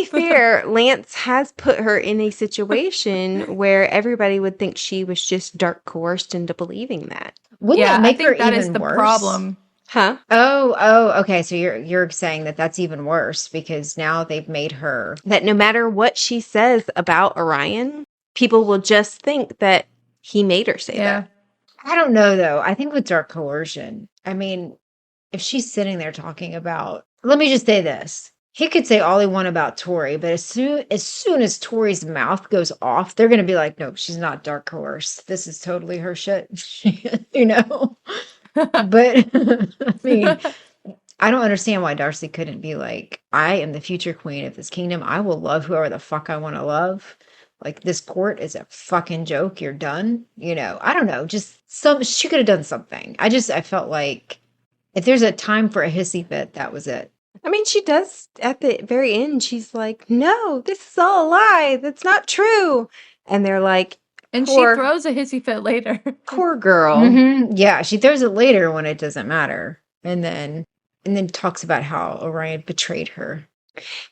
fair, Lance has put her in a situation where everybody would think she was just dark coerced into believing that. Wouldn't that make her that even is the worse? problem. Huh? Oh, okay. So you're saying that that's even worse because now they've made her That no matter what she says about Orion, people will just think that he made her say that. I don't know though. I think with dark coercion, I mean, if she's sitting there talking about, let me just say this. He could say all he want about Tori, but as soon as Tori's mouth goes off, they're going to be like, no, she's not dark coerced. This is totally her shit, you know? But I mean, I don't understand why Darcy couldn't be like, I am the future queen of this kingdom. I will love whoever the fuck I want to love. Like this court is a fucking joke. You're done. You know, I don't know. Just she could have done something. I felt like if there's a time for a hissy fit, that was it. I mean, she does at the very end. She's like, no, this is all a lie. That's not true. And they're like, and she throws a hissy fit later. Poor girl. Mm-hmm. Yeah, she throws it later when it doesn't matter. And then talks about how Orion betrayed her.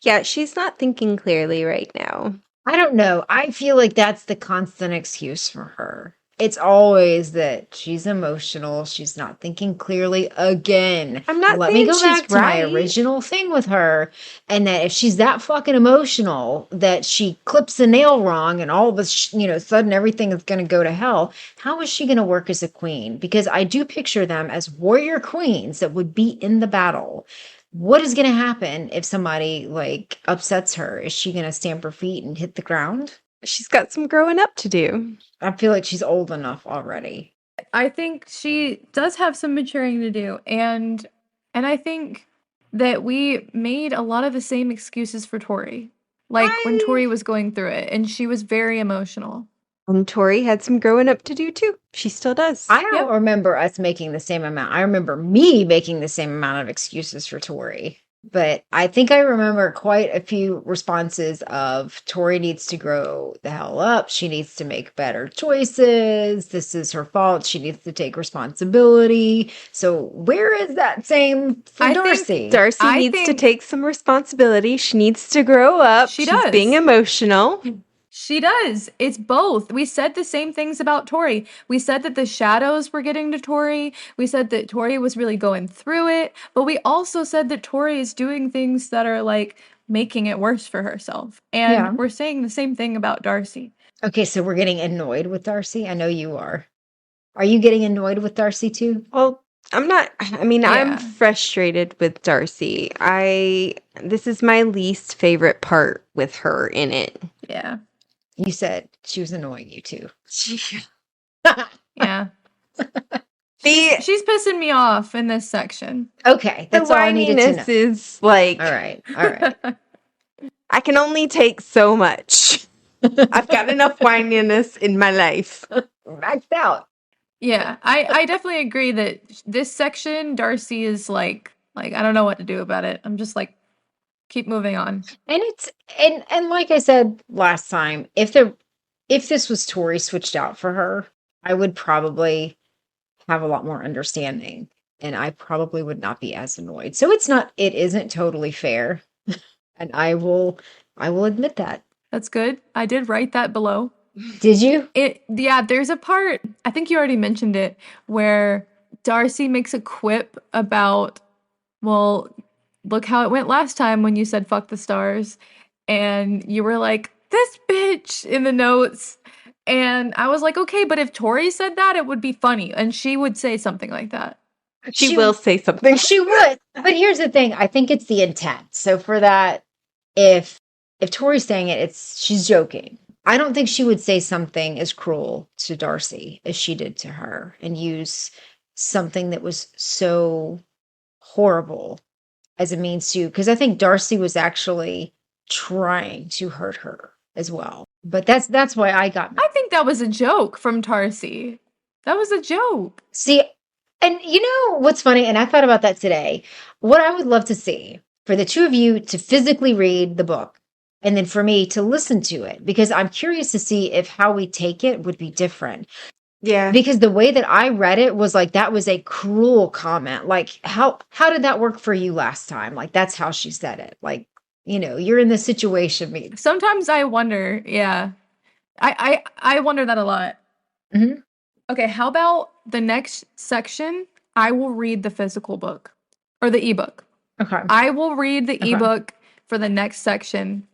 Yeah, she's not thinking clearly right now. I don't know. I feel like that's the constant excuse for her. It's always that she's emotional. She's not thinking clearly again. I'm not Let me go back to my original thing with her. And that if she's that fucking emotional that she clips a nail wrong and all of a sudden everything is going to go to hell, how is she going to work as a queen? Because I do picture them as warrior queens that would be in the battle. What is going to happen if somebody like upsets her? Is she going to stamp her feet and hit the ground? She's got some growing up to do. I feel like she's old enough already. I think she does have some maturing to do. And I think that we made a lot of the same excuses for Tori. Like when Tori was going through it and she was very emotional. And Tori had some growing up to do too. She still does. I don't remember us making the same amount. I remember me making the same amount of excuses for Tori. But I think I remember quite a few responses of Tori needs to grow the hell up. She needs to make better choices. This is her fault. She needs to take responsibility. So where is that same for Darcy? Darcy needs to take some responsibility. She needs to grow up. She's being emotional. She does. It's both. We said the same things about Tori. We said that the shadows were getting to Tori. We said that Tori was really going through it. But we also said that Tori is doing things that are like making it worse for herself. And we're saying the same thing about Darcy. Okay, so we're getting annoyed with Darcy? I know you are. Are you getting annoyed with Darcy too? Well, I'm not. I mean, I'm frustrated with Darcy. This is my least favorite part with her in it. Yeah. You said she was annoying you too. Yeah. She's pissing me off in this section. Okay, that's all I needed to know. Is like, all right. I can only take so much. I've got enough whininess in my life. Maxed out. Yeah, I definitely agree that this section, Darcy is like I don't know what to do about it. I'm just like, keep moving on. And it's and like I said last time, if this was Tori switched out for her, I would probably have a lot more understanding and I probably would not be as annoyed. So it isn't totally fair. And I will admit that. That's good. I did write that below. Did you? There's a part, I think you already mentioned it, where Darcy makes a quip about, well, look how it went last time when you said fuck the stars. And you were like, this bitch in the notes. And I was like, okay, but if Tori said that, it would be funny. And she would say something like that. She will say something. She would. But here's the thing. I think it's the intent. So for that, if Tori's saying it, she's joking. I don't think she would say something as cruel to Darcy as she did to her and use something that was so horrible as a means to, because I think Darcy was actually trying to hurt her as well. But that's why I got mad. I think that was a joke from Darcy. That was a joke. See, and you know what's funny? And I thought about that today. What I would love to see for the two of you to physically read the book and then for me to listen to it, because I'm curious to see if how we take it would be different. Yeah. Because the way that I read it was like, that was a cruel comment. Like, how did that work for you last time? Like, that's how she said it. Like, you know, you're in this situation. Sometimes I wonder, yeah. I wonder that a lot. Mm-hmm. Okay, how about the next section? I will read the physical book or the ebook. Okay. I will read the ebook for the next section.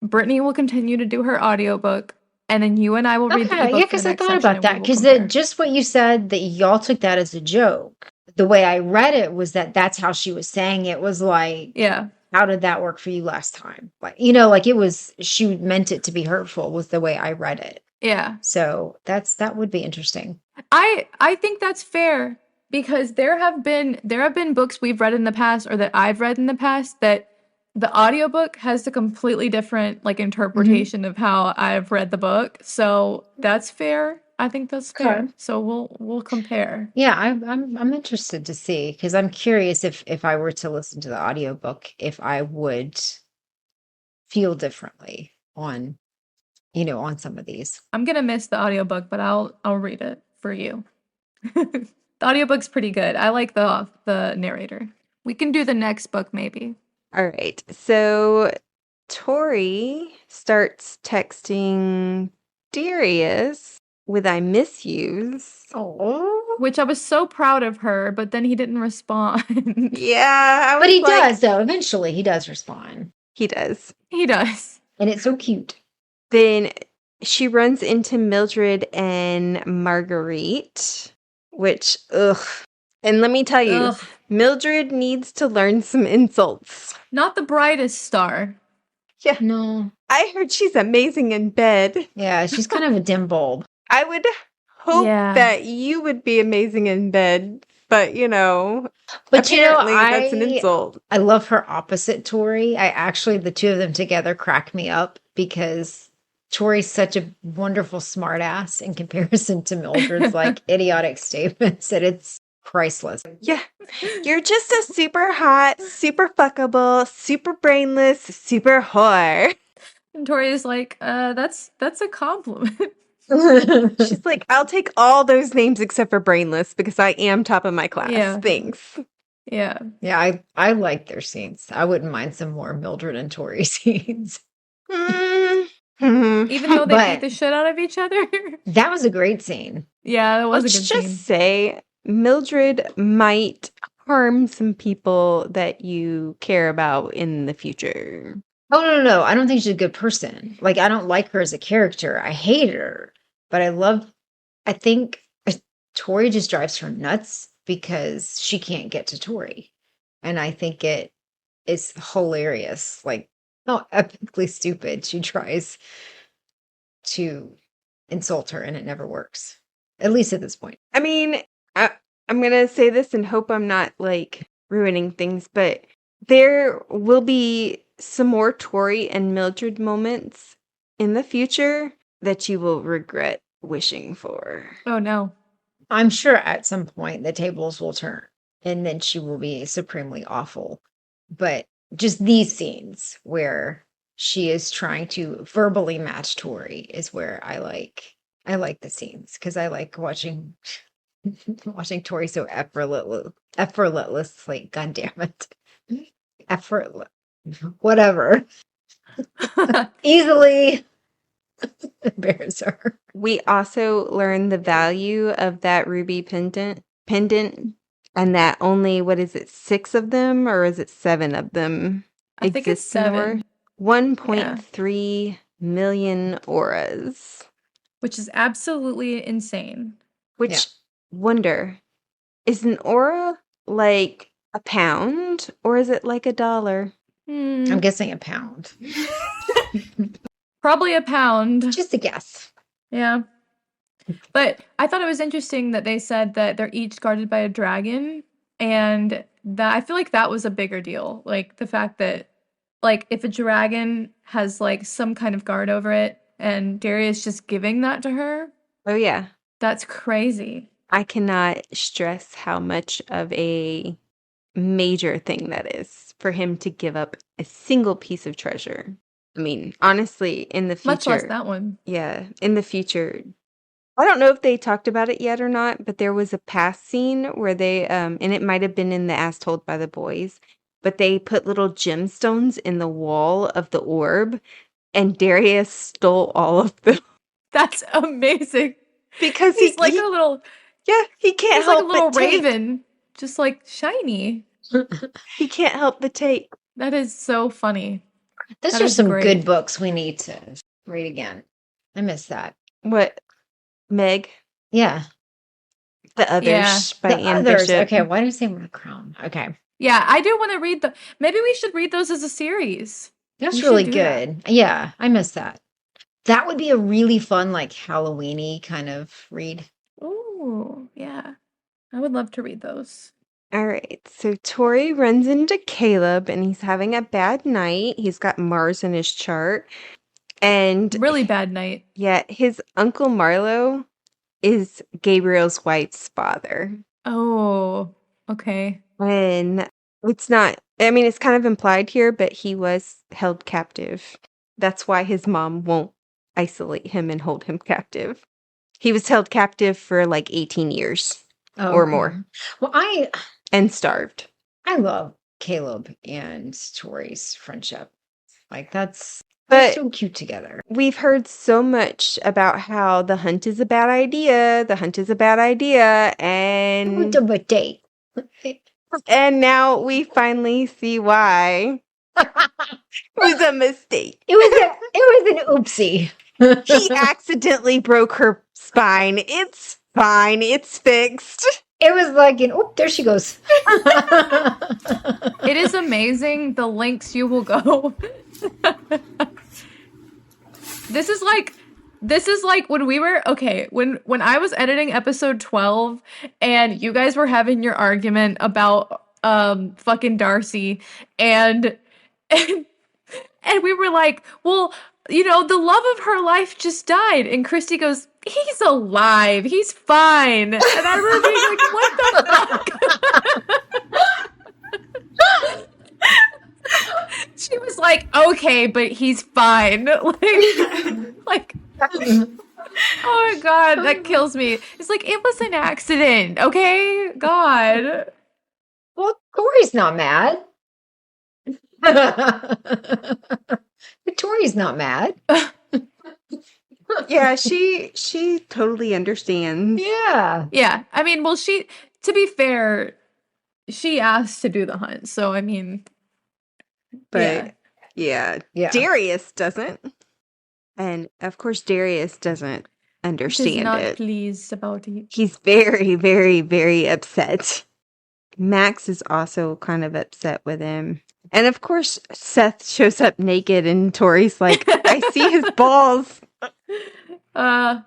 Brittany will continue to do her audiobook, and then you and I will read the ebook. Yeah, because I thought about that. Because just what you said, that y'all took that as a joke. The way I read it was that's how she was saying it, was like, yeah. How did that work for you last time? Like, you know, like it was, she meant it to be hurtful was the way I read it. Yeah. So that would be interesting. I think that's fair, because there have been books we've read in the past, or that I've read in the past, that the audiobook has a completely different like interpretation of how I've read the book. So that's fair. I think that's fair. Okay. So we'll compare. Yeah, I'm interested to see, because I'm curious if I were to listen to the audiobook, if I would feel differently on, you know, on some of these. I'm gonna miss the audiobook, but I'll read it for you. The audiobook's pretty good. I like the narrator. We can do the next book maybe. All right. So Tori starts texting Darius with "I miss yous." Oh, which I was so proud of her, but then he didn't respond. Yeah, but he does though. Eventually, he does respond. He does. He does, and it's so cute. Then she runs into Mildred and Marguerite, which and let me tell you, Mildred needs to learn some insults. Not the brightest star. Yeah. No. I heard she's amazing in bed. Yeah, she's kind of a dim bulb. I would hope that you would be amazing in bed, but you know, but apparently that's an insult. I love her opposite, Tori. The two of them together crack me up, because Tori's such a wonderful smartass in comparison to Mildred's like idiotic statements that it's priceless. Yeah. You're just a super hot, super fuckable, super brainless, super whore. And Tori's like, that's a compliment. She's like, I'll take all those names except for brainless, because I am top of my class. Yeah. Thanks. Yeah. Yeah, I like their scenes. I wouldn't mind some more Mildred and Tori scenes. Even though they beat the shit out of each other. That was a great scene. Yeah, that was a good scene. Let's just say Mildred might harm some people that you care about in the future. Oh, no. I don't think she's a good person. Like, I don't like her as a character. I hate her. But I think Tori just drives her nuts because she can't get to Tori. And I think it is hilarious. Like, not epically stupid. She tries to insult her and it never works. At least at this point. I mean, I'm going to say this and hope I'm not like ruining things, but there will be some more Tori and Mildred moments in the future that you will regret wishing for. Oh, no. I'm sure at some point the tables will turn and then she will be supremely awful. But just these scenes where she is trying to verbally match Tori is where I like the scenes, because I like watching Tori so effortlessly. God damn it. Effortless. Whatever. Easily embarrass her. We also learn the value of that ruby pendant, and that only, 6 of them, or is it 7 of them? I think it's 7. 1.3 million auras. which is absolutely insane. Which, wonder, is an aura like a pound or is it like $1? I'm guessing a pound. Probably a pound. Just a guess. Yeah. But I thought it was interesting that they said that they're each guarded by a dragon, and that I feel like that was a bigger deal. Like the fact that like if a dragon has like some kind of guard over it and Darius just giving that to her, Oh, yeah. that's crazy. I cannot stress how much of a major thing that is for him to give up a single piece of treasure. I mean, honestly, in the future. Much less that one. Yeah, in the future. I don't know if they talked about it yet or not, but there was a past scene where they, and it might have been in the As Told by the Boys, but they put little gemstones in the wall of the orb, and Darius stole all of them. That's amazing. Because He's like a little he can't he's like a help little but take. raven, just like shiny. He can't help but take. That is so funny. Those That are is some great. good books we need to read again. I miss that. What? Meg? Yeah. The Others Yeah. by The Anne others. Bishop. Okay, why did I say Red Crown? Okay. Yeah, I do want to read maybe we should read those as a series. That's We should really do that. good. Yeah, I miss that. That would be a really fun, like Halloween-y kind of read. Ooh, yeah. I would love to read those. All right, so Tori runs into Caleb and he's having a bad night. He's got Mars in his chart. And Really bad night. yeah, his Uncle Marlo is Gabriel's wife's father. Oh, okay. And it's not, I mean, it's kind of implied here, but he was held captive. That's why his mom won't isolate him and hold him captive. He was held captive for like 18 years or more Well, and starved. I love Caleb and Tori's friendship. Like they're But so cute together. we've heard so much about how the hunt is a bad idea. The hunt is a bad idea. Hunt of a date. And now we finally see why. It was a mistake. It was an oopsie. He accidentally broke her spine. It's fine. It's fixed. It was like there she goes. It is amazing the lengths you will go. This is like when we were when I was editing episode 12 and you guys were having your argument about fucking Darcy and we were like, well, you know, the love of her life just died, and Christy goes, he's alive, he's fine. And I remember being like, what the fuck? She was like, okay, but he's fine. Like, oh my god, that kills me. It's like, it was an accident, okay? God. Well, Tori's not mad. Tori's not mad. Yeah, she totally understands. Yeah. Yeah, I mean, well, to be fair, she asked to do the hunt, so I mean, But yeah, Yeah. Darius doesn't. And of course Darius doesn't she's understand not it. pleased about it. He's very, very, very upset. Max is also kind of upset with him. And of course, Seth shows up naked and Tori's like, I see his balls. That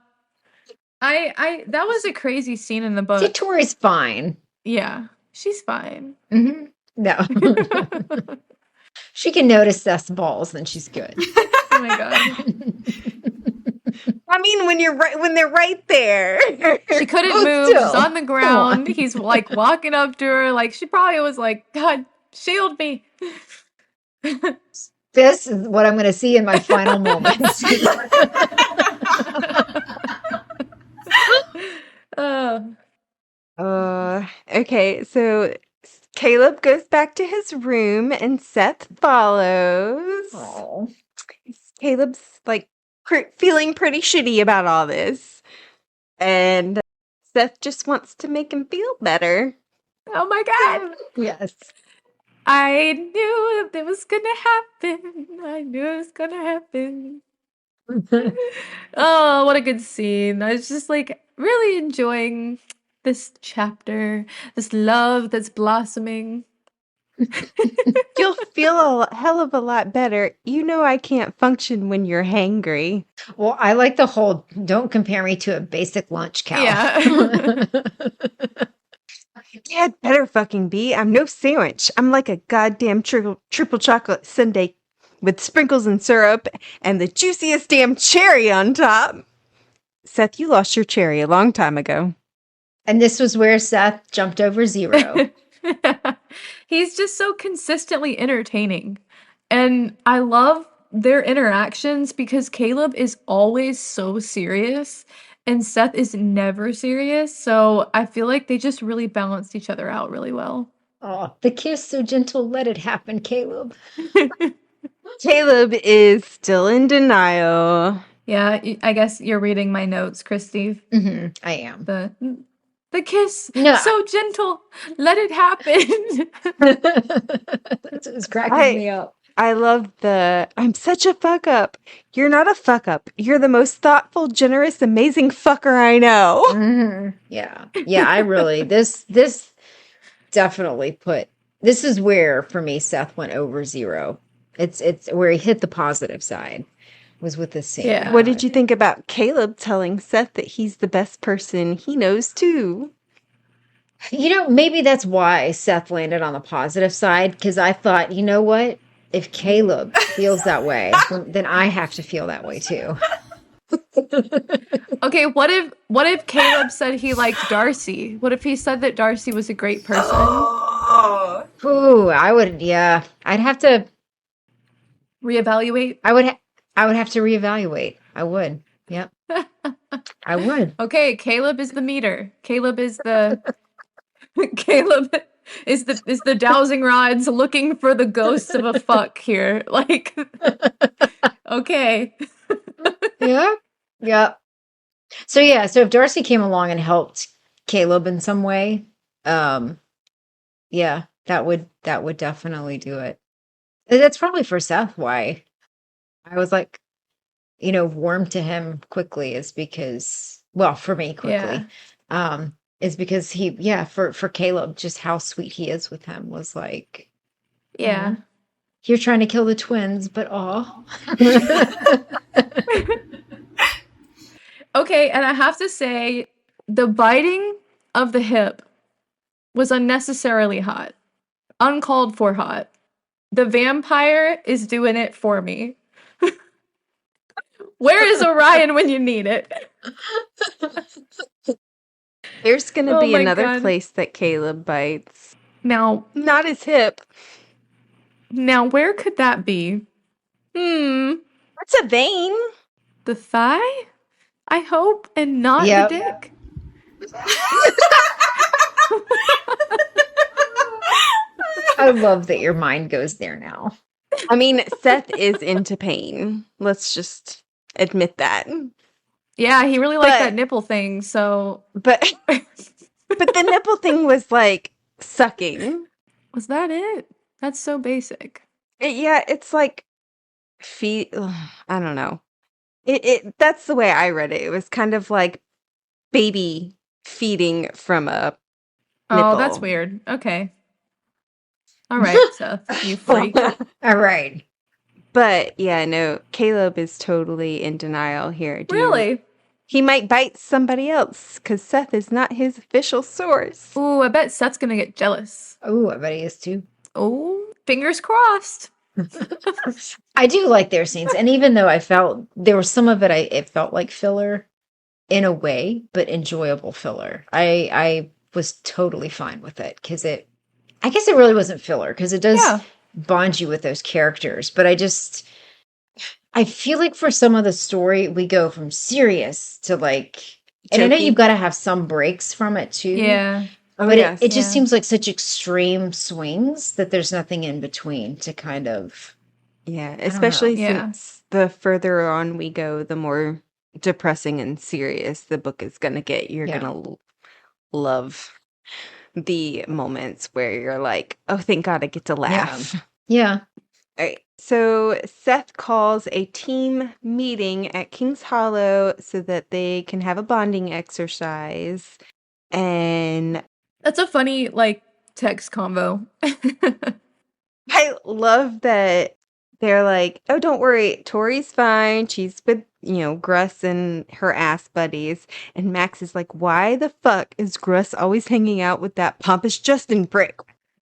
was a crazy scene in the book. See, Tori's fine. Yeah, she's fine. Mm-hmm. No. She can notice Seth's balls, then she's good. Oh my god. I mean, when they're right there. She couldn't Oh, move. still. She's on the ground. He's like walking up to her. Like she probably was like, God, shield me. This is what I'm going to see in my final moments. Okay, so Caleb goes back to his room and Seth follows. Oh. Caleb's like feeling pretty shitty about all this. And Seth just wants to make him feel better. Oh my god. Yes. I knew it was gonna happen. I knew it was gonna happen. Oh, what a good scene. I was just like really enjoying this chapter, this love that's blossoming. You'll feel a hell of a lot better. You know I can't function when you're hangry. Well, I like the whole don't compare me to a basic lunch cow. Yeah. Yeah, it better fucking be. I'm no sandwich. I'm like a goddamn triple chocolate sundae with sprinkles and syrup and the juiciest damn cherry on top. Seth, you lost your cherry a long time ago. And this was where Seth jumped over 0. He's just so consistently entertaining. And I love their interactions because Caleb is always so serious and Seth is never serious. So I feel like they just really balanced each other out really well. Oh, the kiss so gentle, let it happen, Caleb. Caleb is still in denial. Yeah, I guess you're reading my notes, Christy. I am. The kiss, No. so gentle, let it happen. It's cracking me up. I love I'm such a fuck up. You're not a fuck up. You're the most thoughtful, generous, amazing fucker I know. Yeah. Yeah, I really, this definitely this is where, for me, Seth went over 0. It's where he hit the positive side, was with this scene. Yeah. What did you think about Caleb telling Seth that he's the best person he knows too? You know, maybe that's why Seth landed on the positive side, because I thought, you know what? If Caleb feels that way, then I have to feel that way too. Okay, what if Caleb said he liked Darcy? What if he said that Darcy was a great person? Oh. Ooh, I'd have to Reevaluate? I would have to reevaluate. I would. Yep. I would. Okay, Caleb is the meter. Caleb is the Caleb is the dowsing rods looking for the ghost of a fuck here. Like okay. Yeah. Yeah. So if Darcy came along and helped Caleb in some way, yeah, that would definitely do it. That's probably for Seth why I was like, warm to him quickly is because, well, for me quickly, is because for Caleb, just how sweet he is with him was like, Yeah. You're trying to kill the twins, but aw. Okay, and I have to say, the biting of the hip was unnecessarily hot. Uncalled for hot. The vampire is doing it for me. Where is Orion when you need it? There's going to Oh be my another God. place that Caleb bites. Now, Not his hip. where could that be? That's a vein. The thigh? I hope, and not Yep. the dick. I love that your mind goes there now. I mean, Seth is into pain. Let's just admit that. Yeah, he really liked But- that nipple thing, so But the nipple thing was like sucking. was that it? That's so basic. It's like feet. I don't know. That's the way I read it. It was kind of like baby feeding from a Oh, that's nipple. weird. Okay. All right, Seth, you freak. All right. But yeah, no, Caleb is totally in denial here. Really? He might bite somebody else because Seth is not his official source. Ooh, I bet Seth's gonna get jealous. Oh, I bet he is too. Oh, fingers crossed. I do like their scenes, and even though I felt there was some of it, it felt like filler in a way, but enjoyable filler. I was totally fine with it because I guess it really wasn't filler because it does bond you with those characters. But I feel like for some of the story, we go from serious to like, and I know Jokey. you've got to have some breaks from it too. Yeah. But yes. it just Yeah. seems like such extreme swings that there's nothing in between to kind of. Yeah, know. especially Yeah. since the further on we go, the more depressing and serious the book is going to get. You're Yeah. going to love the moments where you're like, oh, thank God I get to laugh. Yeah. All right. So Seth calls a team meeting at King's Hollow so that they can have a bonding exercise. And That's a funny, like, text combo. I love that they're like, oh, don't worry, Tori's fine. She's with, Gruss and her ass buddies. And Max is like, why the fuck is Gruss always hanging out with that pompous Justin prick?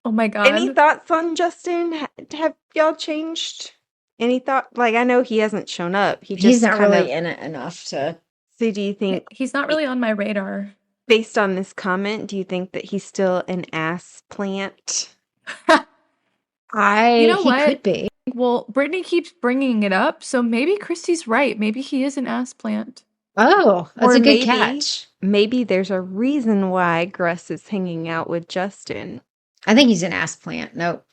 Oh my god. Any thoughts on Justin? Have y'all changed? Any thought? Like, I know he hasn't shown up. He's not really in it enough to. So do you think, He's not really on my radar. based on this comment, do you think that he's still an ass plant? You know He what? could be. Well, Brittany keeps bringing it up, so maybe Christy's right. Maybe he is an ass plant. Oh, that's Or a good maybe- catch. Maybe there's a reason why Gruss is hanging out with Justin. I think he's an ass plant. Nope.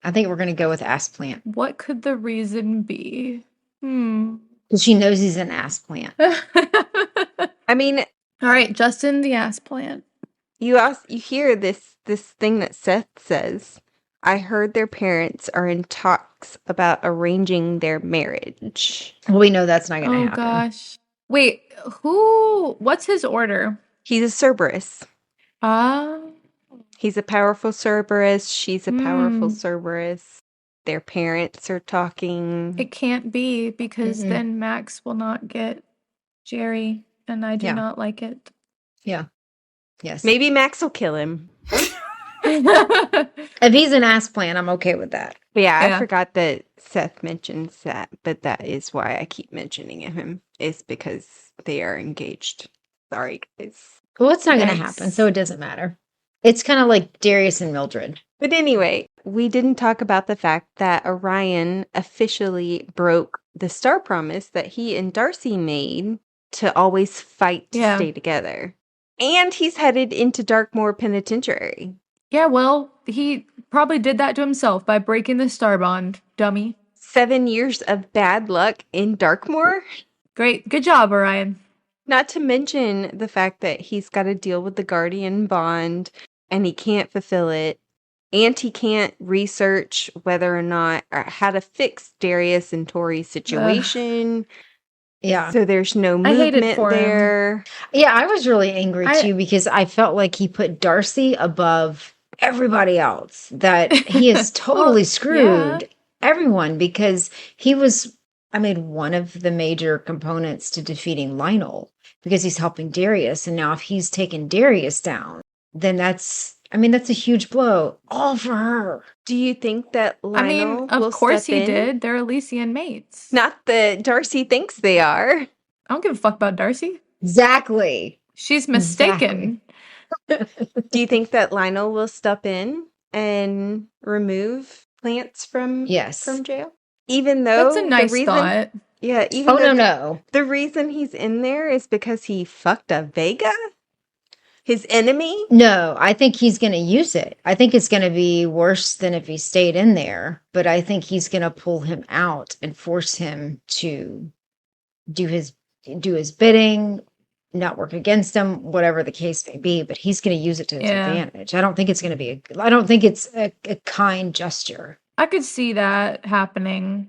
I think we're going to go with ass plant. What could the reason be? Because she knows he's an ass plant. I mean, All right, Justin the ass plant. you hear this thing that Seth says. I heard their parents are in talks about arranging their marriage. Well, we know that's not going to Oh happen. gosh. Wait, what's his order? He's a Cerberus. Ah. He's a powerful Cerberus. She's a powerful Cerberus. Their parents are talking. It can't be because then Max will not get Jerry, and I do not like it. Yeah. Yes. Maybe Max will kill him. If he's an ass plant, I'm okay with that. But yeah, Yeah. I forgot that Seth mentions that, but that is why I keep mentioning him, is because they are engaged. Sorry, guys. Well, it's not going to Yikes. happen, so it doesn't matter. It's kind of like Darius and Mildred. But anyway, we didn't talk about the fact that Orion officially broke the star promise that he and Darcy made to always fight to Yeah. stay together. And he's headed into Darkmoor Penitentiary. Yeah, well, he probably did that to himself by breaking the star bond, dummy. 7 years of bad luck in Darkmoor. Great. Good job, Orion. Not to mention the fact that he's got to deal with the Guardian bond and he can't fulfill it. And he can't research whether or not or how to fix Darius and Tori's situation. Yeah. So there's no I hate it movement for him. there. Yeah, I was really angry too because I felt like he put Darcy above everybody else. That he is totally screwed everyone because he was, one of the major components to defeating Lionel because he's helping Darius. And now if he's taken Darius down, then that's a huge blow all for her. Do you think that Lionel will of course step he in? did. They're Elysian mates. Not that Darcy thinks they are. I don't give a fuck about Darcy. Exactly. She's mistaken. Do you think that Lionel will step in and remove Lance from jail? Even though That's a nice thought. Yeah, even Oh, though no. the reason he's in there is because he fucked up Vega? His enemy? No, I think he's going to use it. I think it's going to be worse than if he stayed in there, but I think he's going to pull him out and force him to do his bidding, not work against him, whatever the case may be, but he's going to use it to his advantage. I don't think it's a kind gesture. I could see that happening.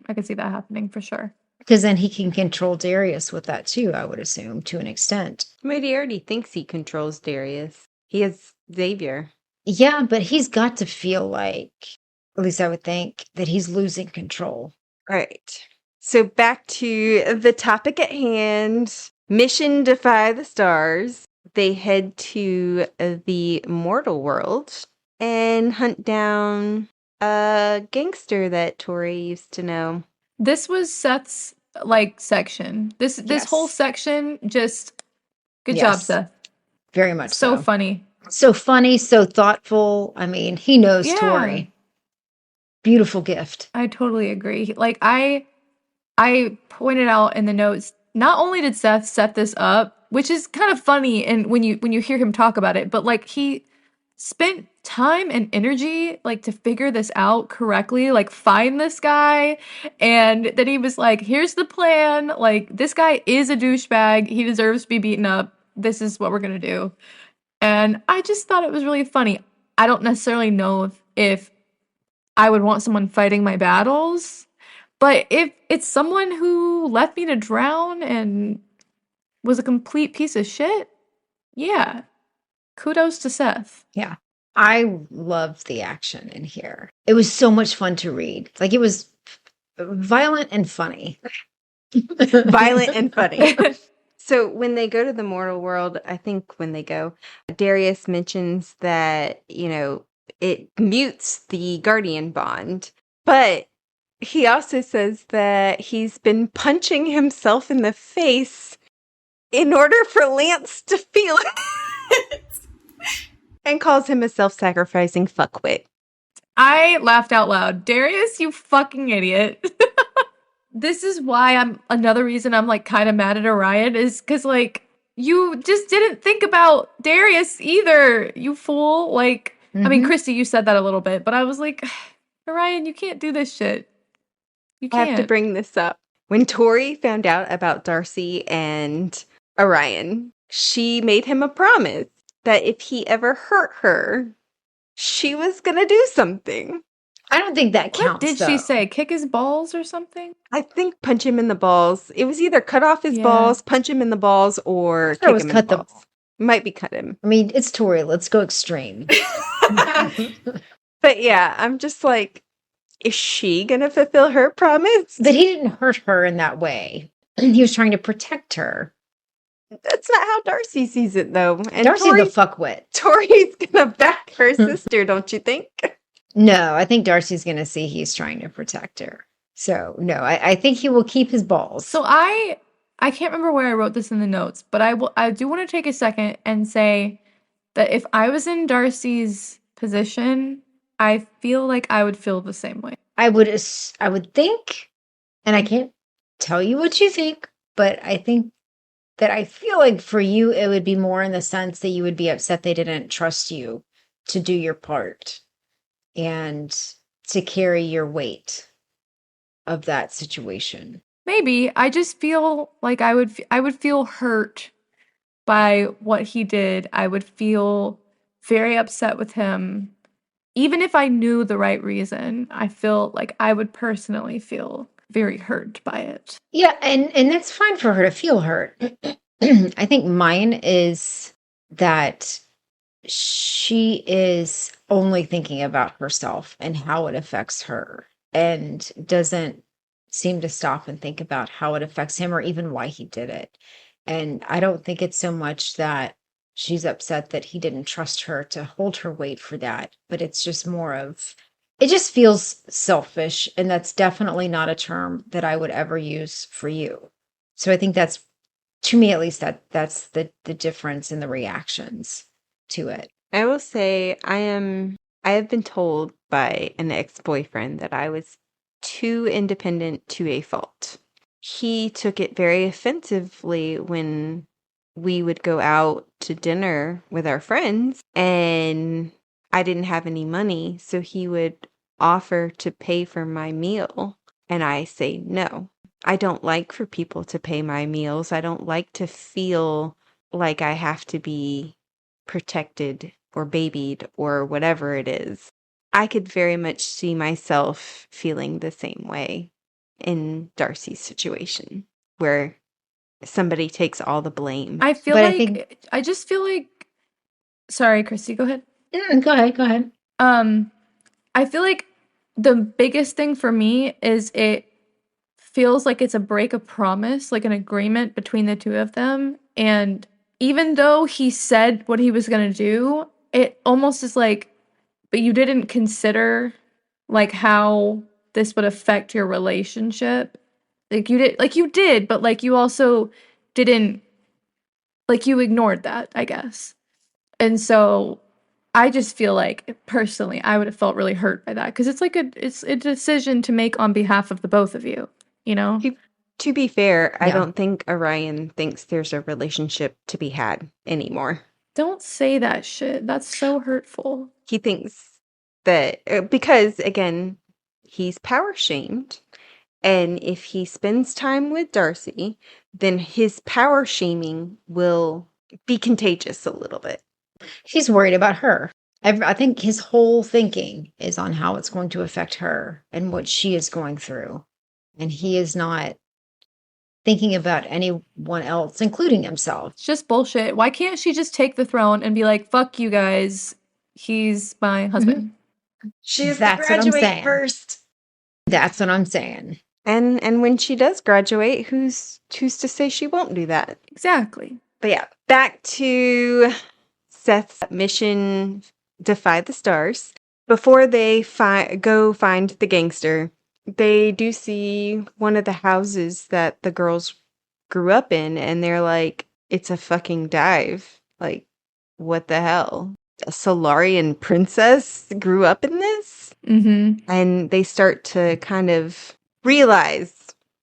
For sure. Because then he can control Darius with that too, I would assume, to an extent. But he already thinks he controls Darius. He has Xavier. Yeah, but he's got to feel like, at least I would think, that he's losing control. Right. So back to the topic at hand. Mission Defy the Stars. They head to the mortal world and hunt down a gangster that Tori used to know. This was Seth's section. This whole section, just good job, Seth. Very much so. So funny. So funny, so thoughtful. He knows Tori. Beautiful gift. I totally agree. I pointed out in the notes, not only did Seth set this up, which is kind of funny and when you hear him talk about it, but he spent time and energy to figure this out correctly, find this guy, and then he was like, here's the plan, this guy is a douchebag, he deserves to be beaten up, this is what we're gonna do. And I just thought it was really funny. I don't necessarily know if I would want someone fighting my battles, But if it's someone who left me to drown and was a complete piece of shit, yeah, kudos to Seth. Yeah. I loved the action in here. It was so much fun to read. Like, it was violent and funny. Violent and funny. So when they go to the mortal world, I think when they go, Darius mentions that, it mutes the guardian bond. But he also says that he's been punching himself in the face in order for Lance to feel it. And calls him a self-sacrificing fuckwit. I laughed out loud. Darius, you fucking idiot. This is why another reason I'm like kind of mad at Orion is because like you just didn't think about Darius either, you fool. Like, I mean, Christy, you said that a little bit, but I was like, Orion, you can't do this shit. You I can't. have to bring this up. When Tori found out about Darcy and Orion, she made him a promise that if he ever hurt her, she was gonna do something. I don't think that counts. What did she say? Kick his balls or something? I think punch him in the balls. It was either cut off his balls, punch him in the balls, or kick him in the balls. Might be cut him. I mean, it's Tori. Let's go extreme. But yeah, I'm just like, is she gonna fulfill her promise? But he didn't hurt her in that way. He was trying to protect her. That's not how Darcy sees it, though. And Darcy's a fuckwit. Tori's gonna back her sister, don't you think? No, I think Darcy's gonna see he's trying to protect her. So no, I think he will keep his balls. So I can't remember where I wrote this in the notes, but I do want to take a second and say that if I was in Darcy's position, I feel like I would feel the same way. I would think, and I can't tell you what you think, but I think that I feel like for you, it would be more in the sense that you would be upset they didn't trust you to do your part and to carry your weight of that situation. Maybe. I just feel like I would feel hurt by what he did. I would feel very upset with him. Even if I knew the right reason, I feel like I would personally feel very hurt by it. Yeah, and that's fine for her to feel hurt. I think mine is that she is only thinking about herself and how it affects her and doesn't seem to stop and think about how it affects him or even why he did it. And I don't think it's so much that she's upset that he didn't trust her to hold her weight for that, but it's just more of, it just feels selfish. And that's definitely not a term that I would ever use for you. So I think that's, to me at least, that's the difference in the reactions to it. I will say I have been told by an ex-boyfriend that I was too independent to a fault. He took it very offensively when we would go out to dinner with our friends and I didn't have any money, so he would offer to pay for my meal and I say no. I don't like for people to pay my meals. I don't like to feel like I have to be protected or babied or whatever it is. I could very much see myself feeling the same way in Darcy's situation where somebody takes all the blame. I just feel like, sorry, Christy, go ahead. Go ahead. I feel like the biggest thing for me is it feels like it's a break of promise, like an agreement between the two of them. And even though he said what he was going to do, it almost is like, but you didn't consider like how this would affect your relationship. Like you did, but like you also didn't, like you ignored that, I guess. And so I just feel like personally, I would have felt really hurt by that because it's like it's a decision to make on behalf of the both of you, you know? To be fair, I don't think Orion thinks there's a relationship to be had anymore. Don't say that shit. That's so hurtful. He thinks that because, again, he's power shamed. And if he spends time with Darcy, then his power shaming will be contagious a little bit. He's worried about her. I think his whole thinking is on how it's going to affect her and what she is going through. and he is not thinking about anyone else, including himself. It's just bullshit. Why can't she just take the throne and be like, fuck you guys, he's my husband? She has to That's what I'm graduate saying. first. That's what I'm saying. And when she does graduate, who's to say she won't do that? Exactly. But yeah, back to Seth's mission, Defy the Stars. Before they go find the gangster, they do see one of the houses that the girls grew up in, and they're like, it's a fucking dive. Like, what the hell? A Solarian princess grew up in this? Mm-hmm. And they start to kind of realize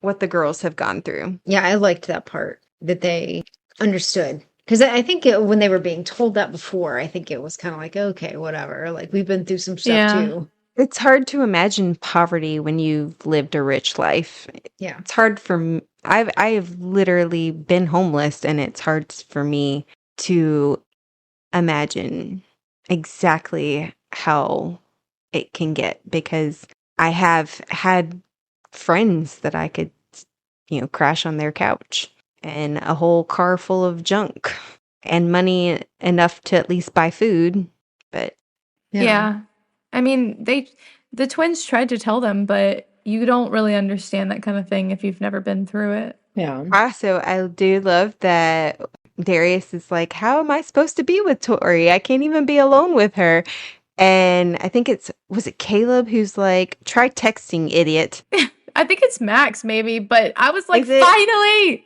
what the girls have gone through. Yeah, I liked that part that they understood. Because I think when they were being told that before, I think it was kind of like, okay, whatever. Like, we've been through some stuff Yeah. too. It's hard to imagine poverty when you've lived a rich life. Yeah. It's hard for me. I have literally been homeless, and it's hard for me to imagine exactly how it can get, because I have had friends that I could, crash on their couch, and a whole car full of junk and money enough to at least buy food. But Yeah. I mean, the twins tried to tell them, but you don't really understand that kind of thing if you've never been through it. Yeah. also, I do love that Darius is like, how am I supposed to be with Tori? I can't even be alone with her. And I think was it Caleb who's like, try texting, idiot. I think it's Max, maybe, but I was like, Is it? finally!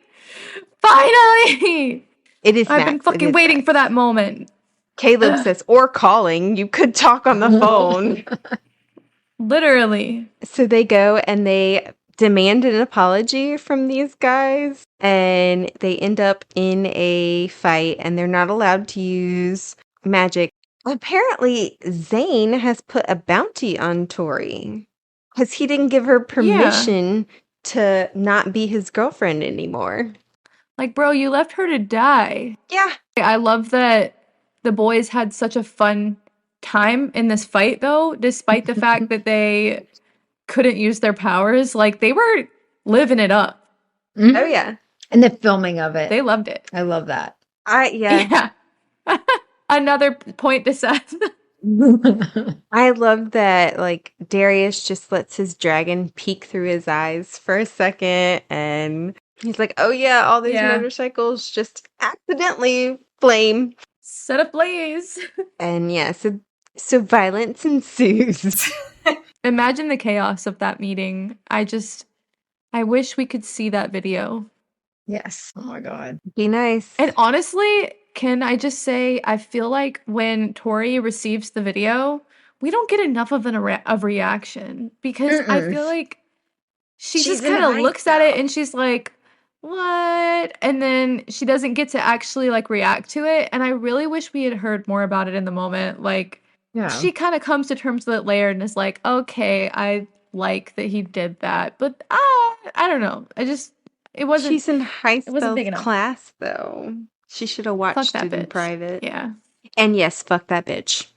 Finally! It is I've been Max. It fucking is waiting Max. for that moment. Caleb says, or calling. You could talk on the phone. Literally. So they go and they demand an apology from these guys, and they end up in a fight, and they're not allowed to use magic. Apparently, Zane has put a bounty on Tori because he didn't give her permission to not be his girlfriend anymore. Like, bro, you left her to die. Yeah. I love that the boys had such a fun time in this fight, though, despite the fact that they couldn't use their powers. Like, they were living it up. Mhm. Oh, yeah. And the filming of it. They loved it. I love that. Yeah. Yeah. Another point to Seth. I love that, like, Darius just lets his dragon peek through his eyes for a second, and he's like, oh yeah, all these Yeah. motorcycles just accidentally flame. Set ablaze. And yeah, so violence ensues. Imagine the chaos of that meeting. I wish we could see that video. Yes. Oh my God. Be nice. And honestly, can I just say, I feel like when Tori receives the video, we don't get enough of a reaction, because I Mm-mm. feel like she She's just in kind of high looks at it school. and she's like, what? And then she doesn't get to actually like react to it. And I really wish we had heard more about it in the moment. Like, Yeah. she kind of comes to terms with it later and is like, okay, I like that he did that. But I don't know. It wasn't. She's in high it wasn't big spell enough. class, though. She should have Fuck watched that it in bitch. private. Yeah. And yes, fuck that bitch.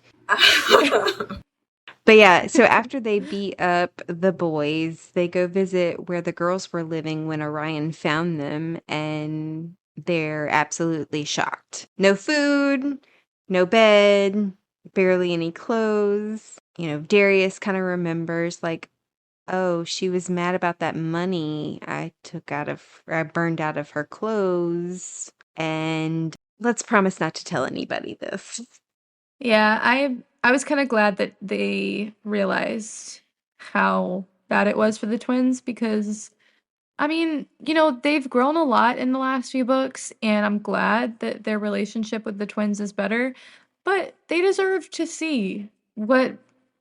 But yeah, so after they beat up the boys, they go visit where the girls were living when Orion found them, and they're absolutely shocked. No food, no bed, barely any clothes. Darius kind of remembers, like, oh, she was mad about that money I burned out of her clothes. And let's promise not to tell anybody this. Yeah, I was kind of glad that they realized how bad it was for the twins, because I mean, they've grown a lot in the last few books, and I'm glad that their relationship with the twins is better, but they deserve to see what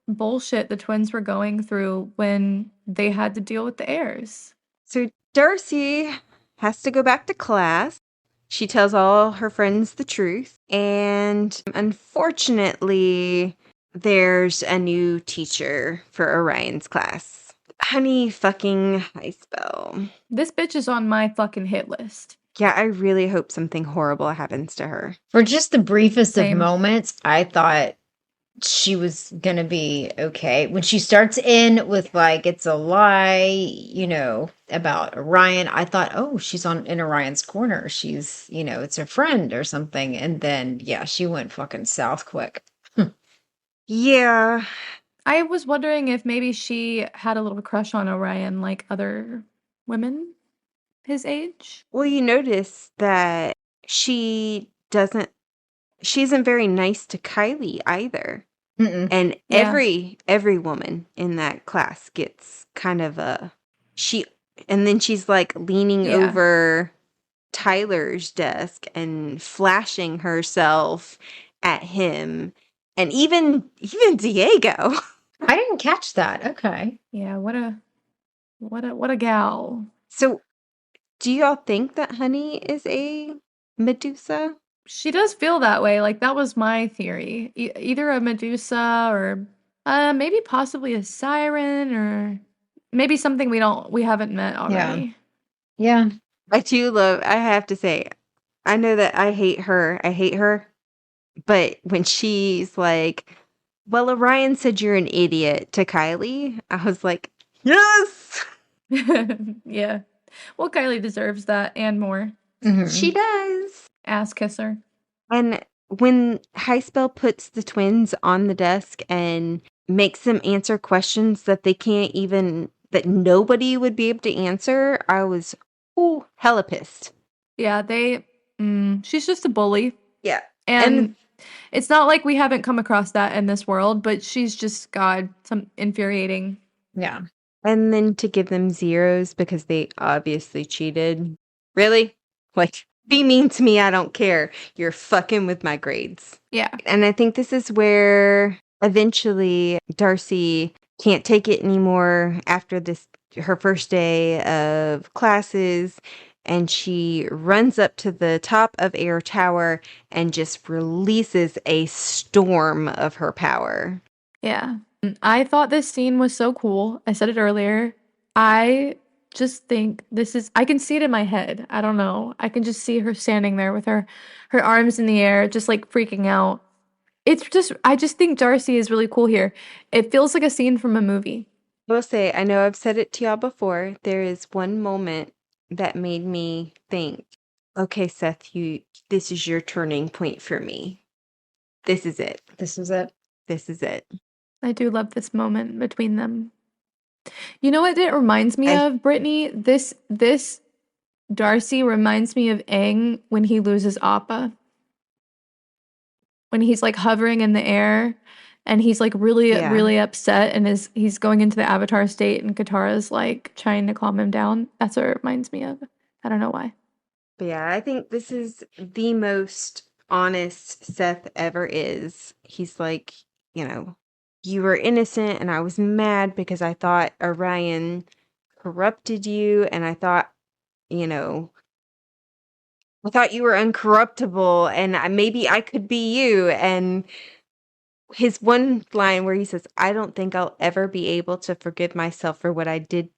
bullshit the twins were going through when they had to deal with the heirs. So Darcy has to go back to class. She tells all her friends the truth, and unfortunately, there's a new teacher for Orion's class. Honey fucking high spell. This bitch is on my fucking hit list. Yeah, I really hope something horrible happens to her. For just the briefest Same. of moments, I thought she was gonna be okay. When she starts in with like it's a lie, about Orion, I thought, oh, she's on in Orion's corner. She's, it's her friend or something. And then yeah, she went fucking south quick. Yeah. I was wondering if maybe she had a little crush on Orion like other women his age. Well, you notice that she doesn't, she isn't very nice to Kylie either. Mm-mm. And Yeah. every woman in that class gets kind of she, and then she's like leaning Yeah. over Tyler's desk and flashing herself at him, and even Diego. I didn't catch that. Okay. Yeah, what a gal. So, do y'all think that Honey is a Medusa? She does feel that way. Like that was my theory. Either a Medusa or maybe possibly a siren or maybe something we haven't met already. Yeah. I do love. I have to say, I know that I hate her. I hate her. But when she's like, "Well, Orion said you're an idiot" to Kylie, I was like, "Yes, Yeah. Well, Kylie deserves that and more. Mhm. she does." Ass kisser. And when High Spell puts the twins on the desk and makes them answer questions that they can't even, that nobody would be able to answer, I was, hella pissed. Yeah, she's just a bully. Yeah. And it's not like we haven't come across that in this world, but she's just, God, some infuriating. Yeah. And then to give them zeros because they obviously cheated. Really? Like, be mean to me, I don't care. You're fucking with my grades. Yeah. And I think this is where eventually Darcy can't take it anymore after her first day of classes, and she runs up to the top of Air Tower and just releases a storm of her power. Yeah. I thought this scene was so cool. I said it earlier. I just think I can see it in my head. I don't know. I can just see her standing there with her arms in the air, just like freaking out. I just think Darcy is really cool here. It feels like a scene from a movie. I will say, I know I've said it to y'all before. There is one moment that made me think, okay, Seth, this is your turning point for me. This is it. This was it. This is it. I do love this moment between them. You know what it reminds me of, Brittany? This Darcy reminds me of Aang when he loses Appa. When he's like hovering in the air and he's like really, Yeah. really upset and he's going into the avatar state and Katara's like trying to calm him down. That's what it reminds me of. I don't know why. But yeah, I think this is the most honest Seth ever is. He's like, you were innocent and I was mad because I thought Orion corrupted you, and I thought you were uncorruptible, and maybe I could be you. And his one line where he says, "I don't think I'll ever be able to forgive myself for what I did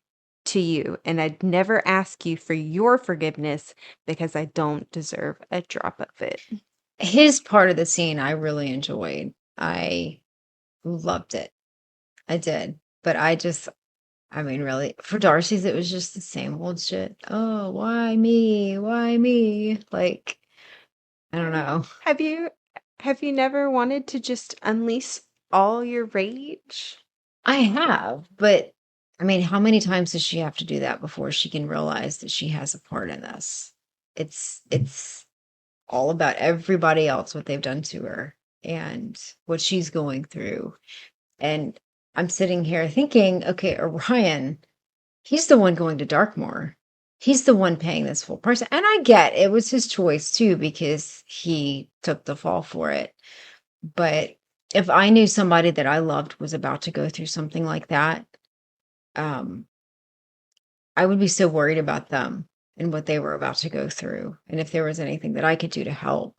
to you, and I'd never ask you for your forgiveness because I don't deserve a drop of it." His part of the scene I really enjoyed. I loved it. I did. But really, for Darcy's, it was just the same old shit. Oh, why me? Why me? Like, I don't know. Have you never wanted to just unleash all your rage? I have, but how many times does she have to do that before she can realize that she has a part in this? It's all about everybody else, what they've done to her and what she's going through. And I'm sitting here thinking, okay, Orion, he's the one going to Darkmoor. He's the one paying this full price. And I get it was his choice too, because he took the fall for it. But if I knew somebody that I loved was about to go through something like that, I would be so worried about them and what they were about to go through. And if there was anything that I could do to help.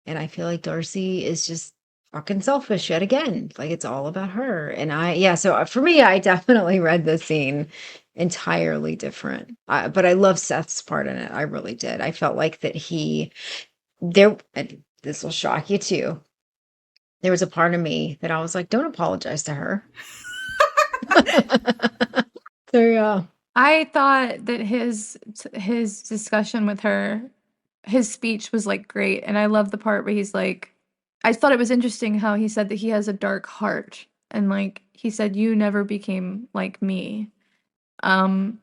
And I feel like Darcy is just fucking selfish yet again. Like it's all about her. And so for me, I definitely read the scene entirely different. But I love Seth's part in it. I really did. I felt like that and this will shock you too. there was a part of me that I was like, don't apologize to her. So yeah. I thought that his discussion with her, his speech was like great, and I love the part where he's like, I thought it was interesting how he said that he has a dark heart, and like he said, you never became like me. And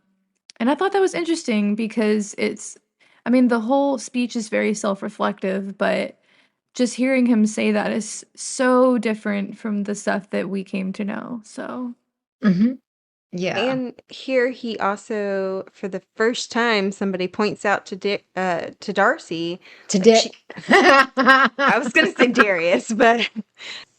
I thought that was interesting because I mean, the whole speech is very self-reflective, but just hearing him say that is so different from the stuff that we came to know. So, Mm-hmm. Yeah. And here he also, for the first time, somebody points out to Darcy. Today. I was going to say Darius, but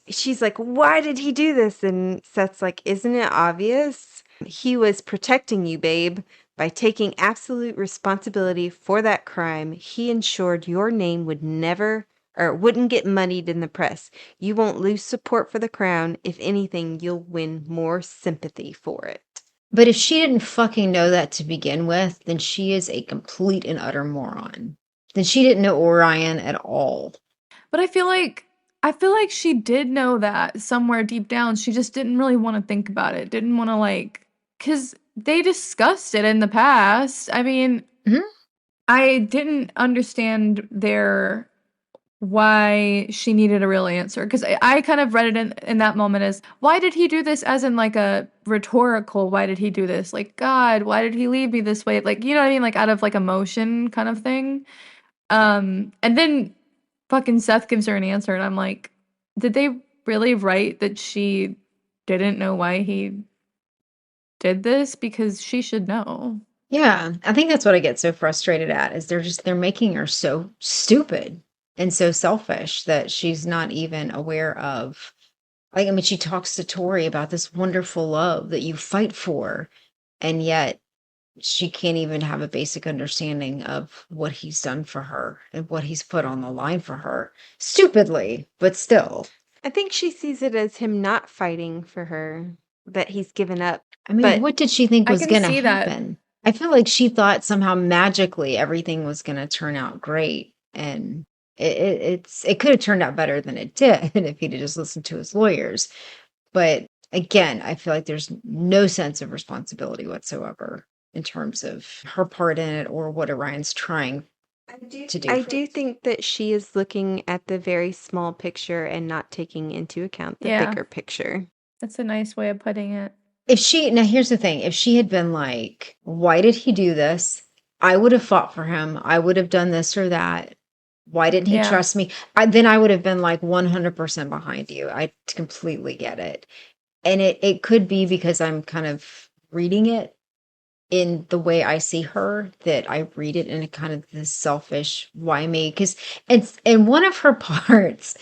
she's like, why did he do this? And Seth's like, isn't it obvious? He was protecting you, babe. By taking absolute responsibility for that crime, he ensured your name would never or wouldn't get muddied in the press. You won't lose support for the crown. If anything, you'll win more sympathy for it. But if she didn't fucking know that to begin with, then she is a complete and utter moron. Then she didn't know Orion at all. but I feel like she did know that somewhere deep down. She just didn't really want to think about it. Didn't want to cuz they discussed it in the past. I mean, Mhm. I didn't understand why she needed a real answer because I kind of read it in that moment as why did he do this, as in like a rhetorical why did he do this, like, God, why did he leave me this way, like, you know what I mean, like out of like emotion kind of thing. And then fucking Seth gives her an answer and I'm like, did they really write that she didn't know why he did this? Because she should know. Yeah, I think that's what I get so frustrated at is they're making her so stupid and so selfish that she's not even aware of. Like, I mean, she talks to Tori about this wonderful love that you fight for, and yet she can't even have a basic understanding of what he's done for her and what he's put on the line for her. Stupidly, but still. I think she sees it as him not fighting for her, that he's given up. I mean, But what did she think I was can going to see that. happen? I feel like she thought somehow magically everything was going to turn out great, and it could have turned out better than it did if he'd have just listened to his lawyers. But again, I feel like there's no sense of responsibility whatsoever in terms of her part in it or what Orion's trying to do. I do think that she is looking at the very small picture and not taking into account the Yeah. bigger picture. That's a nice way of putting it. Now here's the thing, if she had been like, why did he do this? I would have fought for him. I would have done this or that. Why didn't he Yeah. trust me? Then I would have been like 100% behind you. I completely get it. And it could be because I'm kind of reading it in the way I see her, that I read it in a kind of this selfish, why me? Because it's in one of her parts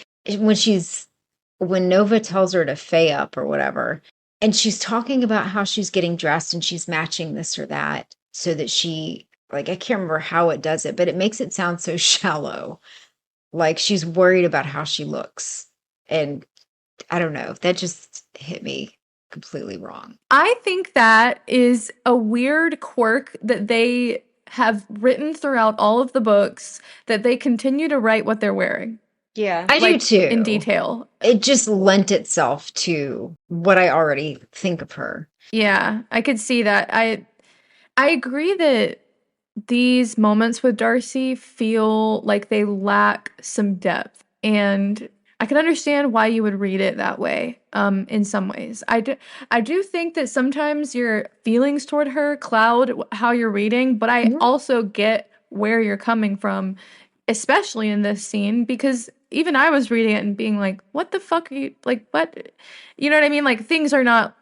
when Nova tells her to fay up or whatever, and she's talking about how she's getting dressed and she's matching this or that so that she, like, I can't remember how it does it, but it makes it sound so shallow. Like she's worried about how she looks. And I don't know, that just hit me completely wrong. I think that is a weird quirk that they have written throughout all of the books, that they continue to write what they're wearing. Yeah. I do too. In detail. It just lent itself to what I already think of her. Yeah, I could see that. I agree that these moments with Darcy feel like they lack some depth, and I can understand why you would read it that way. In some ways, I do think that sometimes your feelings toward her cloud how you're reading, but I also get where you're coming from, especially in this scene, because even I was reading it and being like, what the fuck are you, like, what, you know what I mean? Like, things are not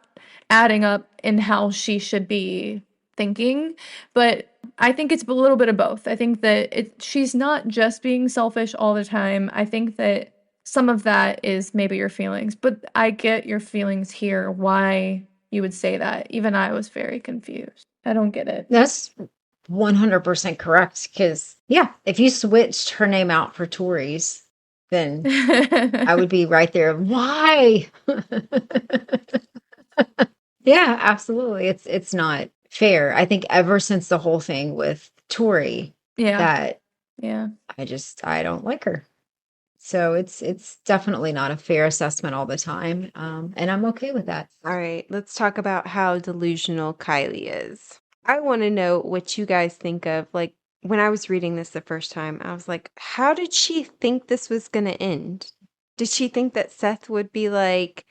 adding up in how she should be thinking. But I think it's a little bit of both. I think that she's not just being selfish all the time. I think that some of that is maybe your feelings, but I get your feelings here, why you would say that. Even I was very confused. I don't get it. That's 100% correct. Because, yeah, if you switched her name out for Tori's, then I would be right there. Why? Yeah, absolutely. It's not fair. I think ever since the whole thing with Tori, Yeah. that Yeah. I don't like her. So it's definitely not a fair assessment all the time. And I'm okay with that. All right, let's talk about how delusional Kylie is. I want to know what you guys think of. Like, when I was reading this the first time, I was like, how did she think this was going to end? Did she think that Seth would be like,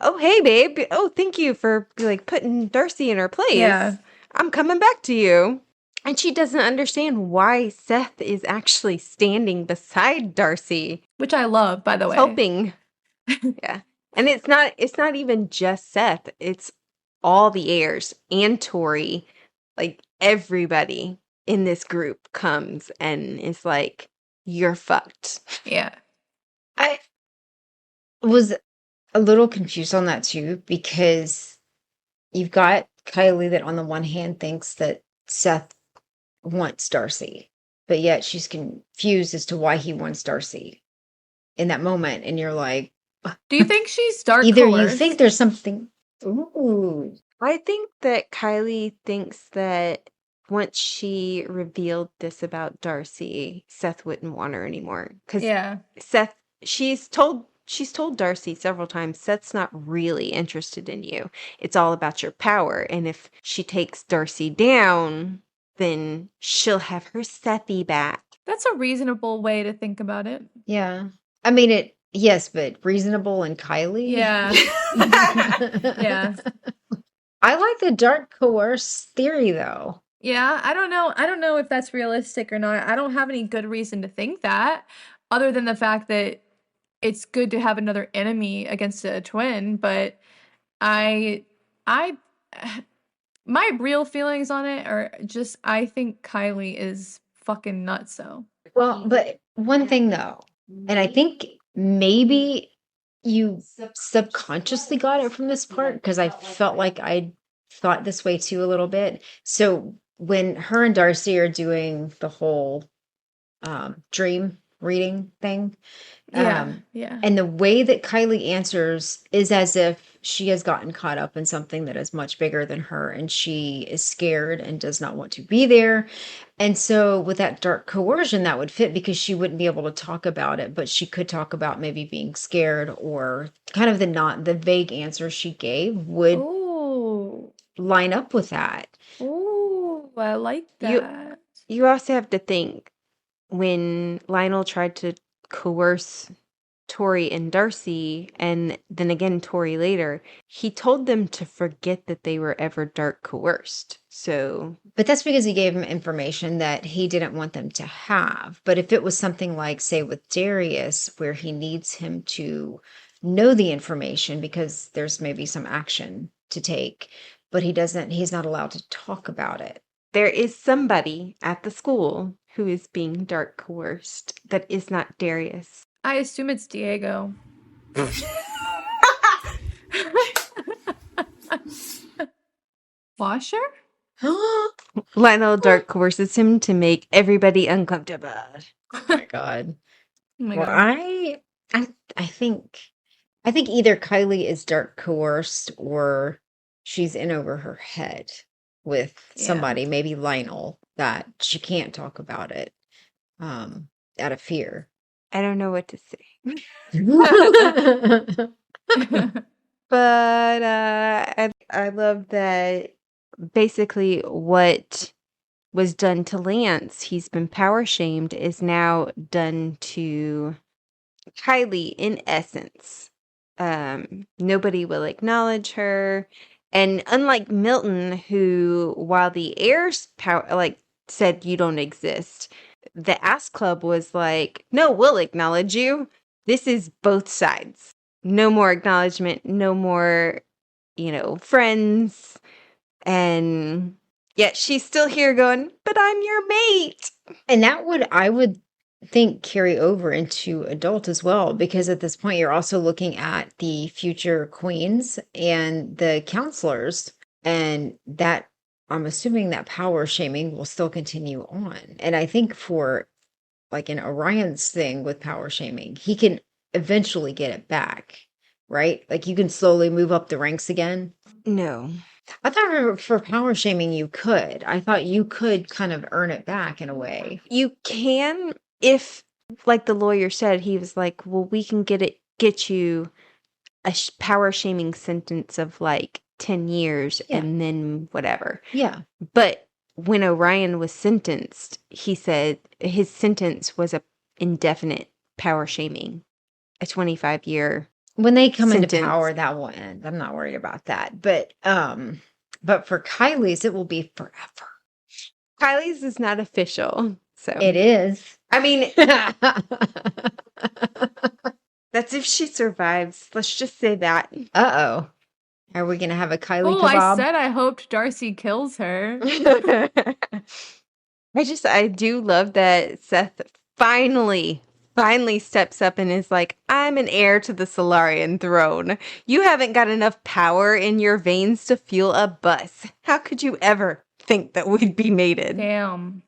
oh, hey, babe. Oh, thank you for like putting Darcy in her place. Yeah. I'm coming back to you. And she doesn't understand why Seth is actually standing beside Darcy, Which I love, by the way. helping. Yeah. And it's not even just Seth. It's all the heirs and Tori. Like everybody in this group comes and is like, you're fucked. Yeah. I was a little confused on that too, because you've got Kylie that on the one hand thinks that Seth wants Darcy, but yet she's confused as to why he wants Darcy in that moment. And you're like, Do you think she's dark either you coerced? think there's something. Ooh. I think that Kylie thinks that once she revealed this about Darcy, Seth wouldn't want her anymore. Because Yeah. Seth, she's told Darcy several times, Seth's not really interested in you. It's all about your power. And if she takes Darcy down, then she'll have her Sethy back. That's a reasonable way to think about it. Yeah. I mean, yes, but reasonable and Kylie. Yeah. Yeah. I like the dark coerce theory though. Yeah, I don't know. I don't know if that's realistic or not. I don't have any good reason to think that, other than the fact that it's good to have another enemy against a twin, but I my real feelings on it are just I think Kylie is fucking nuts so. Well, but one thing though, and I think maybe you subconsciously got it from this part because I felt like I thought this way too a little bit. So when her and Darcy are doing the whole dream reading thing, Yeah. Yeah. and the way that Kylie answers is as if she has gotten caught up in something that is much bigger than her and she is scared and does not want to be there. And so with that dark coercion, that would fit because she wouldn't be able to talk about it, but she could talk about maybe being scared, or kind of the vague answer she gave would Ooh. line up with that. Ooh, I like You- that. You also have to think, when Lionel tried to coerce Tori and Darcy, and then again Tori later, he told them to forget that they were ever dark coerced. So, But that's because he gave him information that he didn't want them to have. But if it was something like, say, with Darius, where he needs him to know the information because there's maybe some action to take, but he's not allowed to talk about it. there is somebody at the school who is being dark coerced that is not Darius. I assume it's Diego. Washer? Lionel dark coerces him to make everybody uncomfortable. Oh my God. Oh my Well, god. I think either Kylie is dark coerced or she's in over her head with Yeah. somebody, maybe Lionel, that she can't talk about it out of fear. I don't know what to say. But I love that basically what was done to Lance, he's been power shamed, is now done to Kylie in essence. Nobody will acknowledge her. And unlike Milton, who, while the heirs said you don't exist, the Ass Club was like, no, we'll acknowledge you. This is both sides. No more acknowledgement, no more, friends. And yet she's still here going, but I'm your mate. And I would think carry over into adult as well, because at this point you're also looking at the future queens and the counselors, and that I'm assuming that power shaming will still continue on. And I think for like in Orion's thing with power shaming, he can eventually get it back, right? Like you can slowly move up the ranks again. No. I thought for power shaming you could. I thought you could kind of earn it back in a way. You can if like the lawyer said, he was like, well, we can get you a power shaming sentence of like 10 years Yeah. and then whatever. Yeah. But when Orion was sentenced, he said his sentence was a indefinite power shaming, a 25-year. When they come into Sentence. power, that will end. I'm not worried about that. But for Kylie's, it will be forever. Kylie's is not official, so It is. I mean, that's if she survives. Let's just say that. Uh-oh. Are we gonna have a Kylie Oh, kebab? I said I hoped Darcy kills her. I do love that Seth finally steps up and is like, I'm an heir to the Solarian throne. You haven't got enough power in your veins to fuel a bus. How could you ever think that we'd be mated? Damn.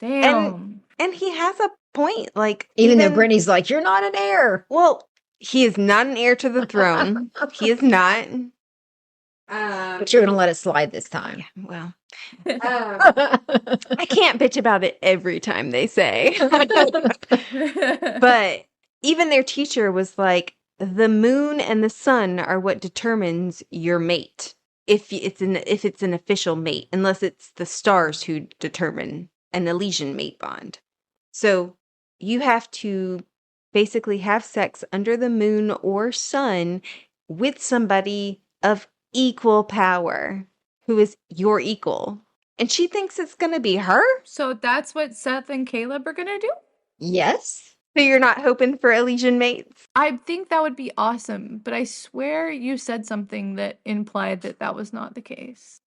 And he has a point. Like, Even though Brittany's like, you're not an heir. well, he is not an heir to the throne. He is not. But you're gonna let it slide this time. Yeah, well, I can't bitch about it every time they say. But even their teacher was like, the moon and the sun are what determines your mate. If it's an official mate, unless it's the stars who determine an Elysian mate bond. So you have to basically have sex under the moon or sun with somebody of equal power who is your equal. And she thinks it's going to be her? So that's what Seth and Caleb are gonna do? Yes. So you're not hoping for Elysian mates? I think that would be awesome, but I swear you said something that implied that that was not the case.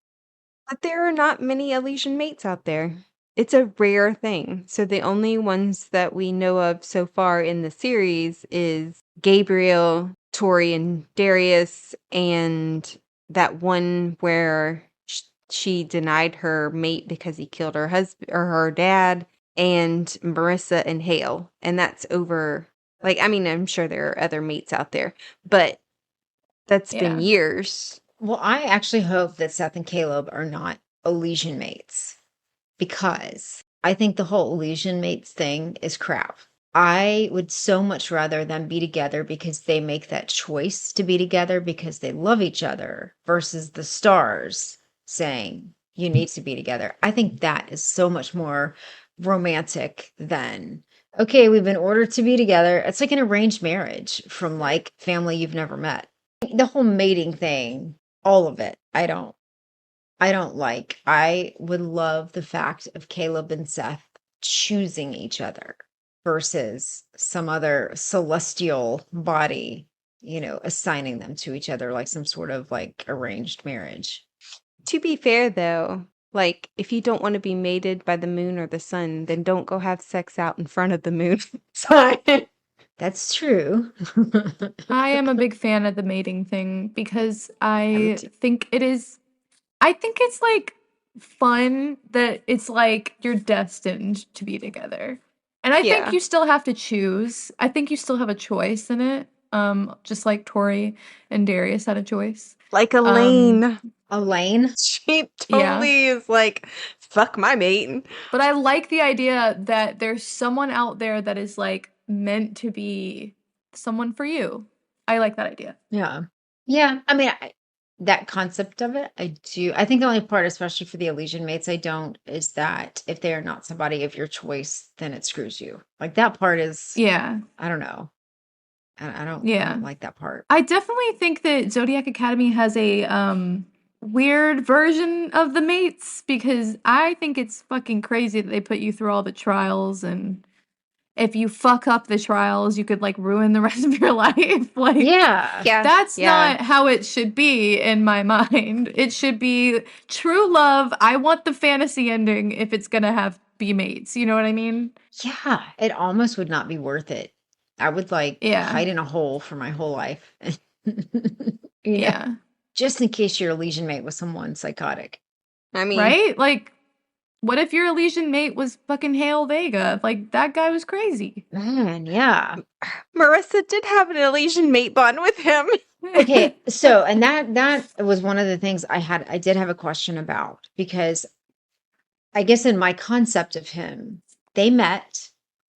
But there are not many Elysian mates out there. It's a rare thing. So the only ones that we know of so far in the series is Gabriel, Tori, and Darius, and that one where she denied her mate because he killed her husband or her dad, and Marissa and Hale. And that's over. Like, I mean, I'm sure there are other mates out there, but that's been Yeah. years. Well, I actually hope that Seth and Caleb are not Elysian mates because I think the whole Elysian mates thing is crap. I would so much rather them be together because they make that choice to be together because they love each other versus the stars saying you need to be together. I think that is so much more romantic than, okay, we've been ordered to be together. It's like an arranged marriage from like family you've never met. The whole mating thing, all of it, I don't like. I would love the fact of Caleb and Seth choosing each other versus some other celestial body, assigning them to each other like some sort of like arranged marriage. To be fair, though, like, if you don't want to be mated by the moon or the sun, then don't go have sex out in front of the moon. Sorry. That's true. I am a big fan of the mating thing because am I too. think it's like fun that it's like you're destined to be together. And I think Yeah. you still have to choose. I think you still have a choice in it. Just like Tori and Darius had a choice. Like Elaine. Elaine? She Yeah. totally is like, fuck my mate. But I like the idea that there's someone out there that is like meant to be someone for you. I like that idea. Yeah. Yeah. I mean, that concept of it, I do. I think the only part, especially for the Elysian mates, I don't, is that if they are not somebody of your choice, then it screws you. Like that part is, Yeah. I don't know. I don't like that part. I definitely think that Zodiac Academy has a weird version of the mates because I think it's fucking crazy that they put you through all the trials, and if you fuck up the trials, you could like ruin the rest of your life. Like, Yeah. that's not how it should be in my mind. It should be true love. I want the fantasy ending if it's gonna be mates. You know what I mean? Yeah. It almost would not be worth it. I would hide in a hole for my whole life. Yeah. Just in case your Elysian mate was someone psychotic. I mean, Right? Like, what if your Elysian mate was fucking Hale Vega? Like, that guy was crazy. Man, yeah. Marissa did have an Elysian mate bond with him. Okay, so and that was one of the things I did have a question about because I guess in my concept of him, they met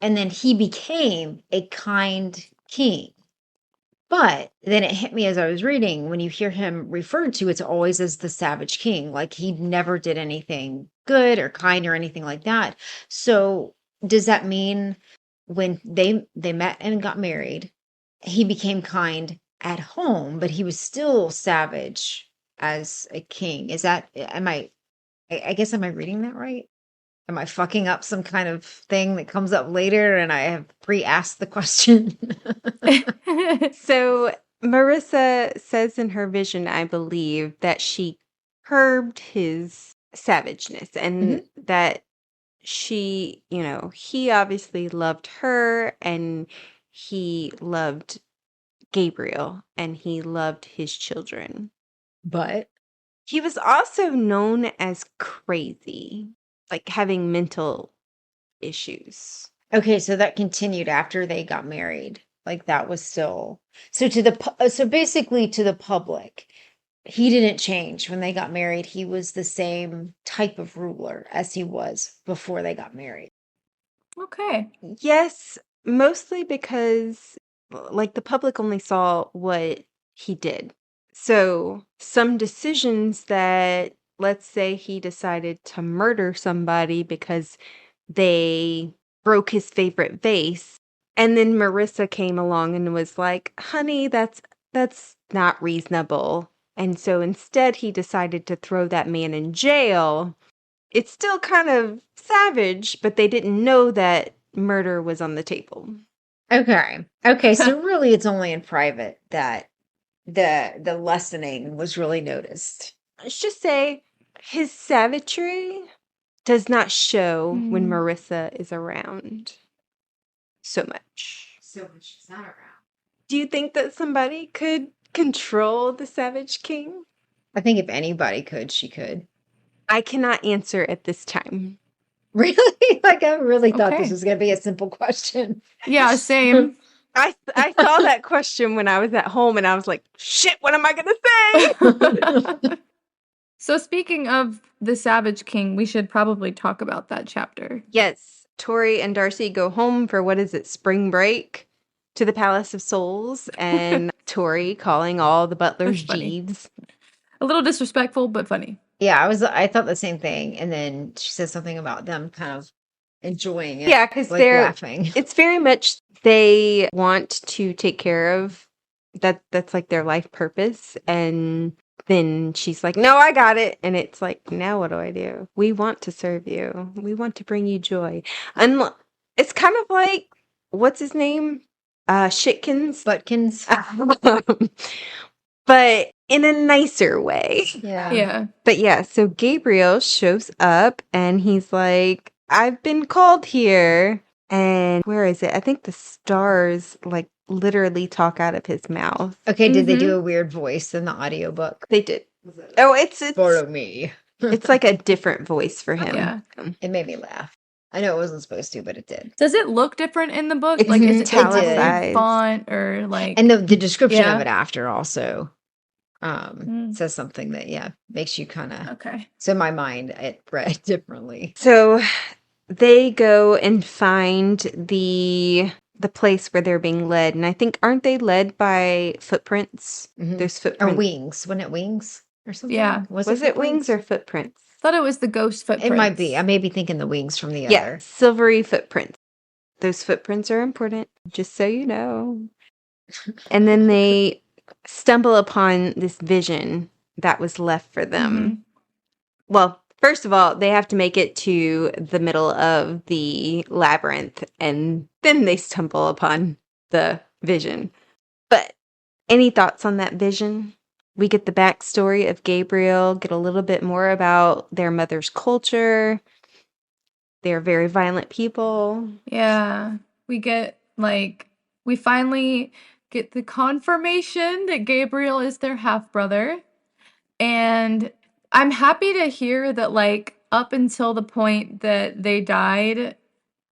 And then he became a kind king. But then it hit me as I was reading, when you hear him referred to, it's always as the savage king. Like he never did anything good or kind or anything like that. So does that mean when they met and got married, he became kind at home, but he was still savage as a king? Is that, I guess, am I reading that right? Am I fucking up some kind of thing that comes up later and I have pre-asked the question? So Marissa says in her vision, I believe, that she curbed his savageness and that she, he obviously loved her and he loved Gabriel and he loved his children. But He was also known as crazy, like having mental issues. okay, so that continued after they got married. Like that was still so basically to the public, he didn't change when they got married. He was the same type of ruler as he was before they got married. Okay. Yes, mostly because like the public only saw what he did. So some decisions that, let's say he decided to murder somebody because they broke his favorite vase, and then Marissa came along and was like, "Honey, that's not reasonable." And so instead he decided to throw that man in jail. It's still kind of savage, but they didn't know that murder was on the table. Okay. Okay, so really it's only in private that the lessening was really noticed. Let's just say his savagery does not show when Marissa is around so much. So when she's not around. Do you think that somebody could control the Savage King? I think if anybody could, she could. I cannot answer at this time. Really? Like I really thought Okay. this was going to be a simple question. Yeah, same. I saw that question when I was at home and I was like, shit, what am I going to say? So speaking of the Savage King, we should probably talk about that chapter. Yes, Tori and Darcy go home for, what is it, spring break to the Palace of Souls, and Tori calling all the butlers That's funny. Jeeves. A little disrespectful, but funny. Yeah, I thought the same thing. And then she said something about them kind of enjoying it. Yeah, because like they're laughing. It's very much they want to take care of that. That's like their life purpose. And then she's like, "No, I got it." And it's like, now what do I do? We want to serve you. We want to bring you joy. And it's kind of like, what's his name? Shitkins. Butkins. But in a nicer way. Yeah. Yeah. But yeah, so Gabriel shows up and he's like, "I've been called here." And where is it? I think the stars like literally talk out of his mouth. Okay, did they do a weird voice in the audiobook? They did. Oh, it's Follow me. it's like a different voice for him. Yeah. It made me laugh. I know it wasn't supposed to, but it did. Does it look different in the book? It's Like, is it italicized. font or like? And the description Yeah. of it after also Mm. says something that, makes you kind of... Okay. So in my mind, it read differently. So they go and find the place where they're being led, and I think, aren't they led by footprints? Mhm. There's Or footprints. wings. Wasn't it wings or something? Yeah. Was it wings or footprints? Thought it was the ghost footprints. It might be. I may be thinking the wings from the Yeah, other. silvery footprints. Those footprints are important, just so you know. And then they stumble upon this vision that was left for them. Well, first of all, they have to make it to the middle of the labyrinth, and then they stumble upon the vision. But any thoughts on that vision? We get the backstory of Gabriel, get a little bit more about their mother's culture. They're very violent people. Yeah. We finally get the confirmation that Gabriel is their half brother. And I'm happy to hear that, like, up until the point that they died,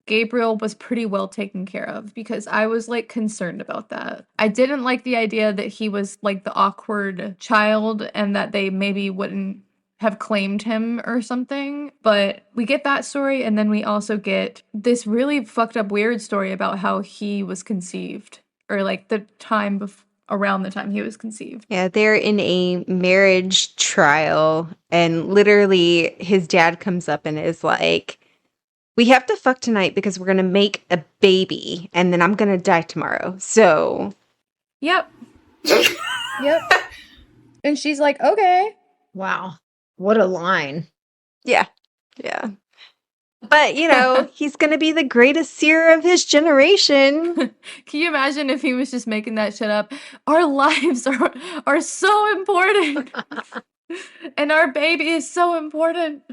Gabriel was pretty well taken care of, because I was like concerned about that. I didn't like the idea that he was like the awkward child and that they maybe wouldn't have claimed him or something. But we get that story, and then we also get this really fucked up weird story about how he was conceived, or like the time around the time he was conceived. Yeah, they're in a marriage trial, and literally his dad comes up and is like, we have to fuck tonight because we're going to make a baby, and then I'm going to die tomorrow. So... Yep. Yep. And she's like, okay. Wow. What a line. Yeah. Yeah. But, you know, he's going to be the greatest seer of his generation. Can you imagine if he was just making that shit up? Our lives are so important. And our baby is so important.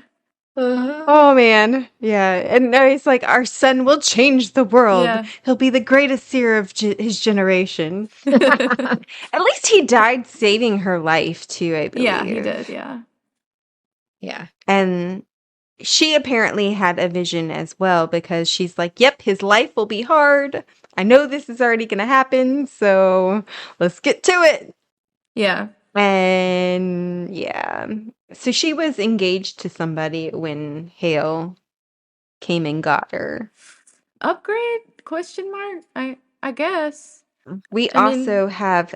Oh, man. Yeah. And now he's like, our son will change the world. Yeah. He'll be the greatest seer of his generation. At least he died saving her life, too, I believe. Yeah, he did. Yeah. Yeah. And she apparently had a vision as well, because she's like, yep, his life will be hard. I know this is already going to happen, so let's get to it. Yeah. And yeah. So she was engaged to somebody when Hale came and got her. Upgrade? Question mark? I guess. We I mean- also have...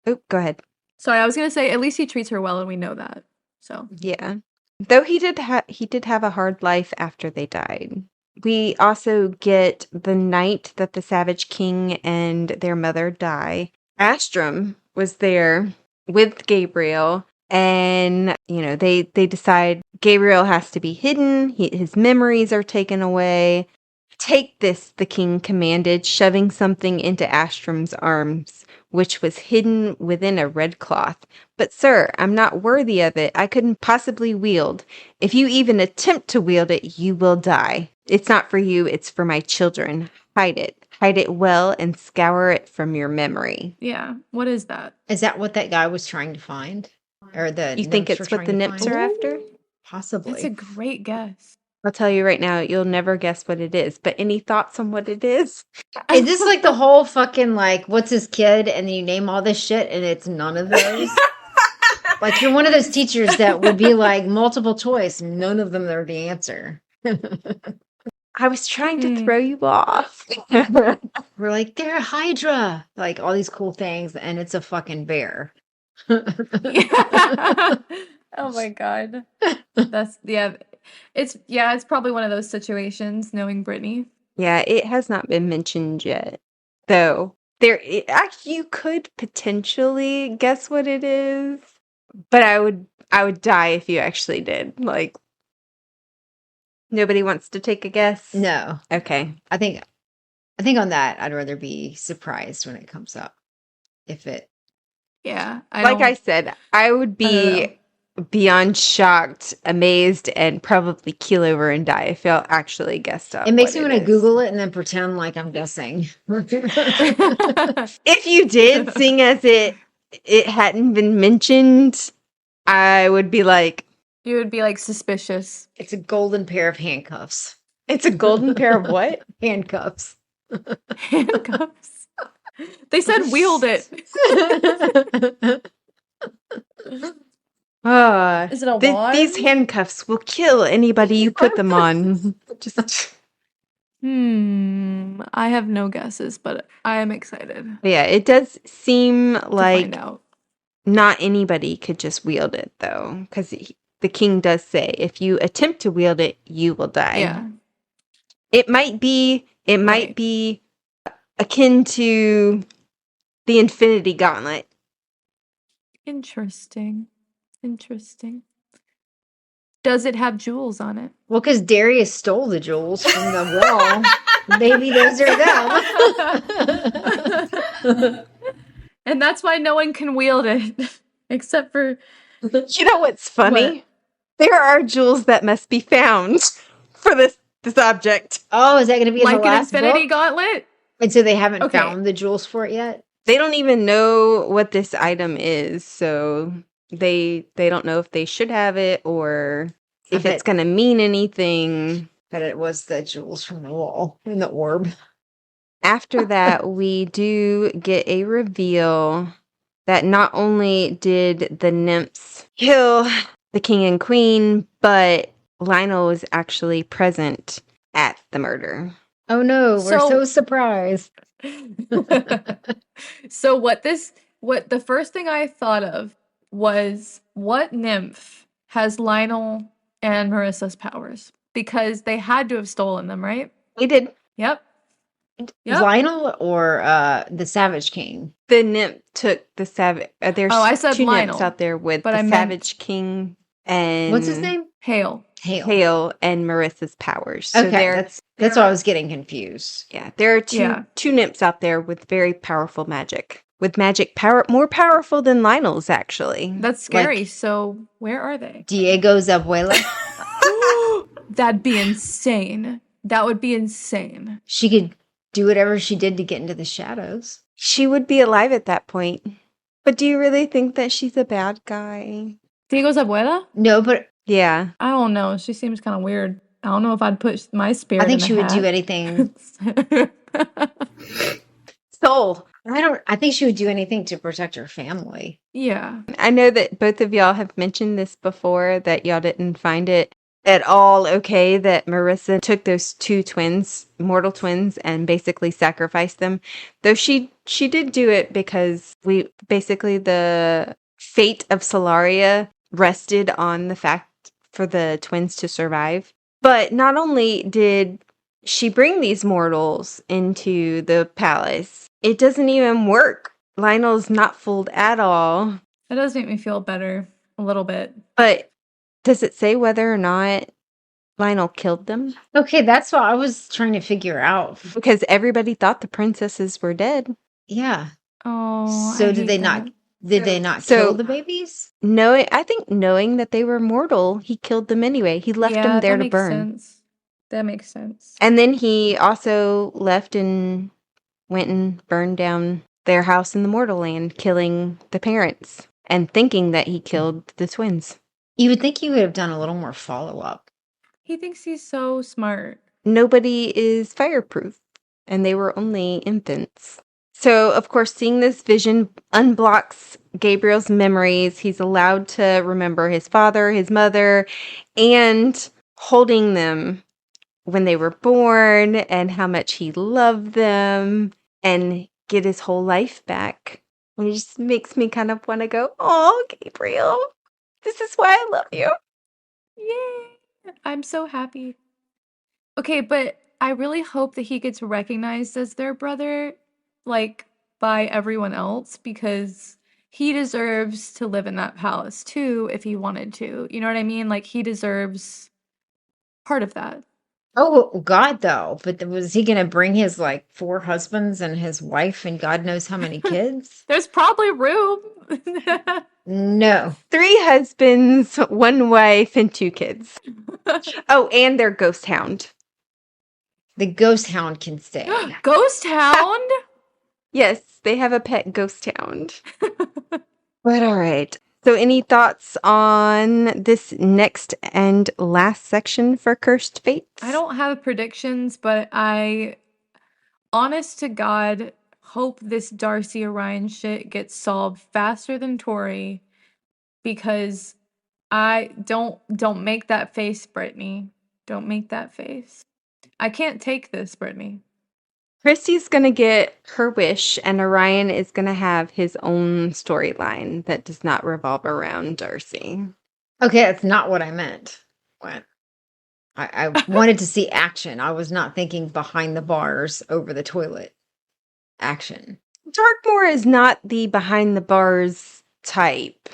Oh, go ahead. Sorry, I was gonna say at least he treats her well, and we know that. So Yeah. Though he did have a hard life after they died. We also get the night that the Savage King and their mother die. Astrum was there with Gabriel, and, you know, they decide Gabriel has to be hidden. His memories are taken away. Take this, the king commanded, shoving something into Astrum's arms, which was hidden within a red cloth. But, sir, I'm not worthy of it. I couldn't possibly wield. If you even attempt to wield it, you will die. It's not for you, it's for my children. Hide it. Hide it well and scour it from your memory. yeah, what is that? Is that what that guy was trying to find? Or the You think nymphs it's were what the trying to nymphs find? are after? Possibly. That's a great guess. I'll tell you right now, you'll never guess what it is. But any thoughts on what it is? Is this like the whole fucking, like, what's his kid? And then you name all this shit and it's none of those? Like, you're one of those teachers that would be like multiple choice. None of them are the answer. I was trying to throw you off. We're like, they're a Hydra. Like, all these cool things. And it's a fucking bear. Oh my god. That's it's probably one of those situations, knowing Brittany. Yeah, it has not been mentioned yet. Though actually you could potentially guess what it is, but I would die if you actually did. Like, nobody wants to take a guess? No. Okay. I think on that, I'd rather be surprised when it comes up. If it. Yeah. I said, I would be beyond shocked, amazed, and probably keel over and die if y'all actually guessed up. It makes me what want to is. Google it and then pretend like I'm guessing. If you did, seeing as it hadn't been mentioned, I would be like, You would be like suspicious. It's a golden pair of handcuffs. it's a golden pair of what? Handcuffs. Handcuffs. They said wield it. Is it a wand? These handcuffs will kill anybody you put them on. Just I have no guesses, but I am excited yeah, it does seem to like find out. not anybody could just wield it, though, because the king does say, if you attempt to wield it, you will die. Yeah. It might be akin to the Infinity Gauntlet. Interesting. Does it have jewels on it? Well, because Darius stole the jewels from the wall. Maybe those are them. And that's why no one can wield it. Except for... You know what's funny? What? There are jewels that must be found for this object. Oh, is that going to be in like the an last Infinity book? Gauntlet? And so they haven't Okay. found the jewels for it yet? They don't even know what this item is, so they don't know if they should have it or if I it's going to mean anything. But it was the jewels from the wall in the orb. After that, we do get a reveal that not only did the nymphs kill the king and queen, but Lionel was actually present at the murder. Oh no, we're So- so surprised. So what the first thing I thought of was, what nymph has Lionel and Marissa's powers? Because they had to have stolen them, right? They did. Yep. Yep. Lionel or the Savage King? The nymph took the savage. There's Oh, I said two Lionel, nymphs out there with but the I meant- Savage King and What's his name? Hale. Hale. and Marissa's powers. So Okay, that's why I was getting confused. yeah, there are two nymphs out there with very powerful magic. With magic power more powerful than Lionel's, actually. That's scary. Like- So where are they? Diego's abuela. That'd be insane. That would be insane. She could do whatever she did to get into the shadows. She would be alive at that point. But do you really think that she's a bad guy? Diego's abuela? No, but Yeah. I don't know. She seems kind of weird. I don't know if I'd put my spirit. I think in she a would do hat. anything. Soul. I think she would do anything to protect her family. Yeah. I know that both of y'all have mentioned this before, that y'all didn't find it at all okay that Marissa took those two twins, mortal twins, and basically sacrificed them. Though she did do it because the fate of Solaria rested on the fact for the twins to survive. But not only did she bring these mortals into the palace, it doesn't even work. Lionel's not fooled at all. That does make me feel better a little bit. But does it say whether or not Lionel killed them? Okay, that's what I was trying to figure out. Because everybody thought the princesses were dead. Yeah. Oh. So I did hate they that. not? Did they not So- kill the babies? I think knowing that they were mortal, he killed them anyway. He left them there that to makes burn. sense. That makes sense. And then he also left and went and burned down their house in the mortal land, killing the parents and thinking that he killed the twins. You would think you would have done a little more follow up. He thinks he's so smart. Nobody is fireproof, and they were only infants. So, of course, seeing this vision unblocks Gabriel's memories. He's allowed to remember his father, his mother, and holding them when they were born and how much he loved them and get his whole life back. And it just makes me kind of want to go, oh, Gabriel, this is why I love you. Yay! I'm so happy. Okay, but I really hope that he gets recognized as their brother, like, by everyone else, because he deserves to live in that palace too if he wanted to. You know what I mean? Like, he deserves part of that. Oh God, though. But was he going to bring his like 4 husbands and his wife and God knows how many kids? There's probably room. No. 3 husbands, 1 wife, and 2 kids. Oh, and their ghost hound. The ghost hound can stay. Ghost Hound? Yes, they have a pet ghost hound. But all right. So any thoughts on this next and last section for Cursed Fates? I don't have predictions, but I, honest to God, hope this Darcy Orion shit gets solved faster than Tori, because I don't make that face, Brittany. Don't make that face. I can't take this, Brittany. Christy's going to get her wish, and Orion is going to have his own storyline that does not revolve around Darcy. Okay, that's not what I meant. What? I wanted to see action. I was not thinking behind the bars over the toilet action. Darkmoor is not the behind the bars type.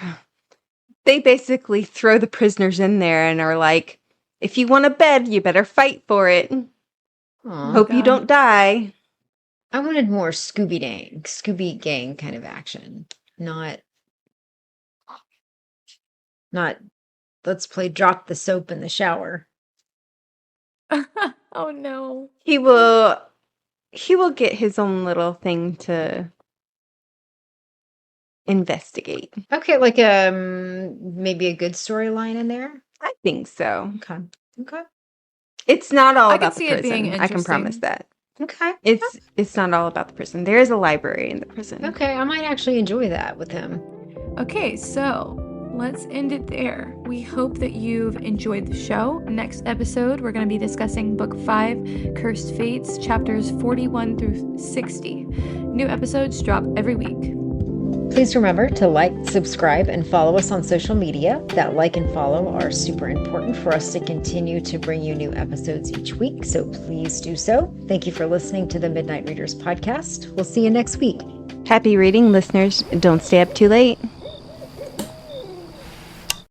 They basically throw the prisoners in there and are like, if you want a bed, you better fight for it. Aw. Hope you God. don't die. I wanted more Scooby Gang kind of action. Not let's play drop the soap in the shower. Oh no. He will get his own little thing to investigate. Okay, like maybe a good storyline in there. I think so. Okay. It's not all I can about the see it being prison. I can promise interesting. that. Okay. It's not all about the prison. There is a library in the prison. Okay, I might actually enjoy that with him. Okay, so let's end it there. We hope that you've enjoyed the show. Next episode, we're going to be discussing Book 5, Cursed Fates, chapters 41 through 60. New episodes drop every week. Please remember to like, subscribe, and follow us on social media. That like and follow are super important for us to continue to bring you new episodes each week, so please do so. Thank you for listening to the Midnight Readers podcast. We'll see you next week. Happy reading, listeners. Don't stay up too late.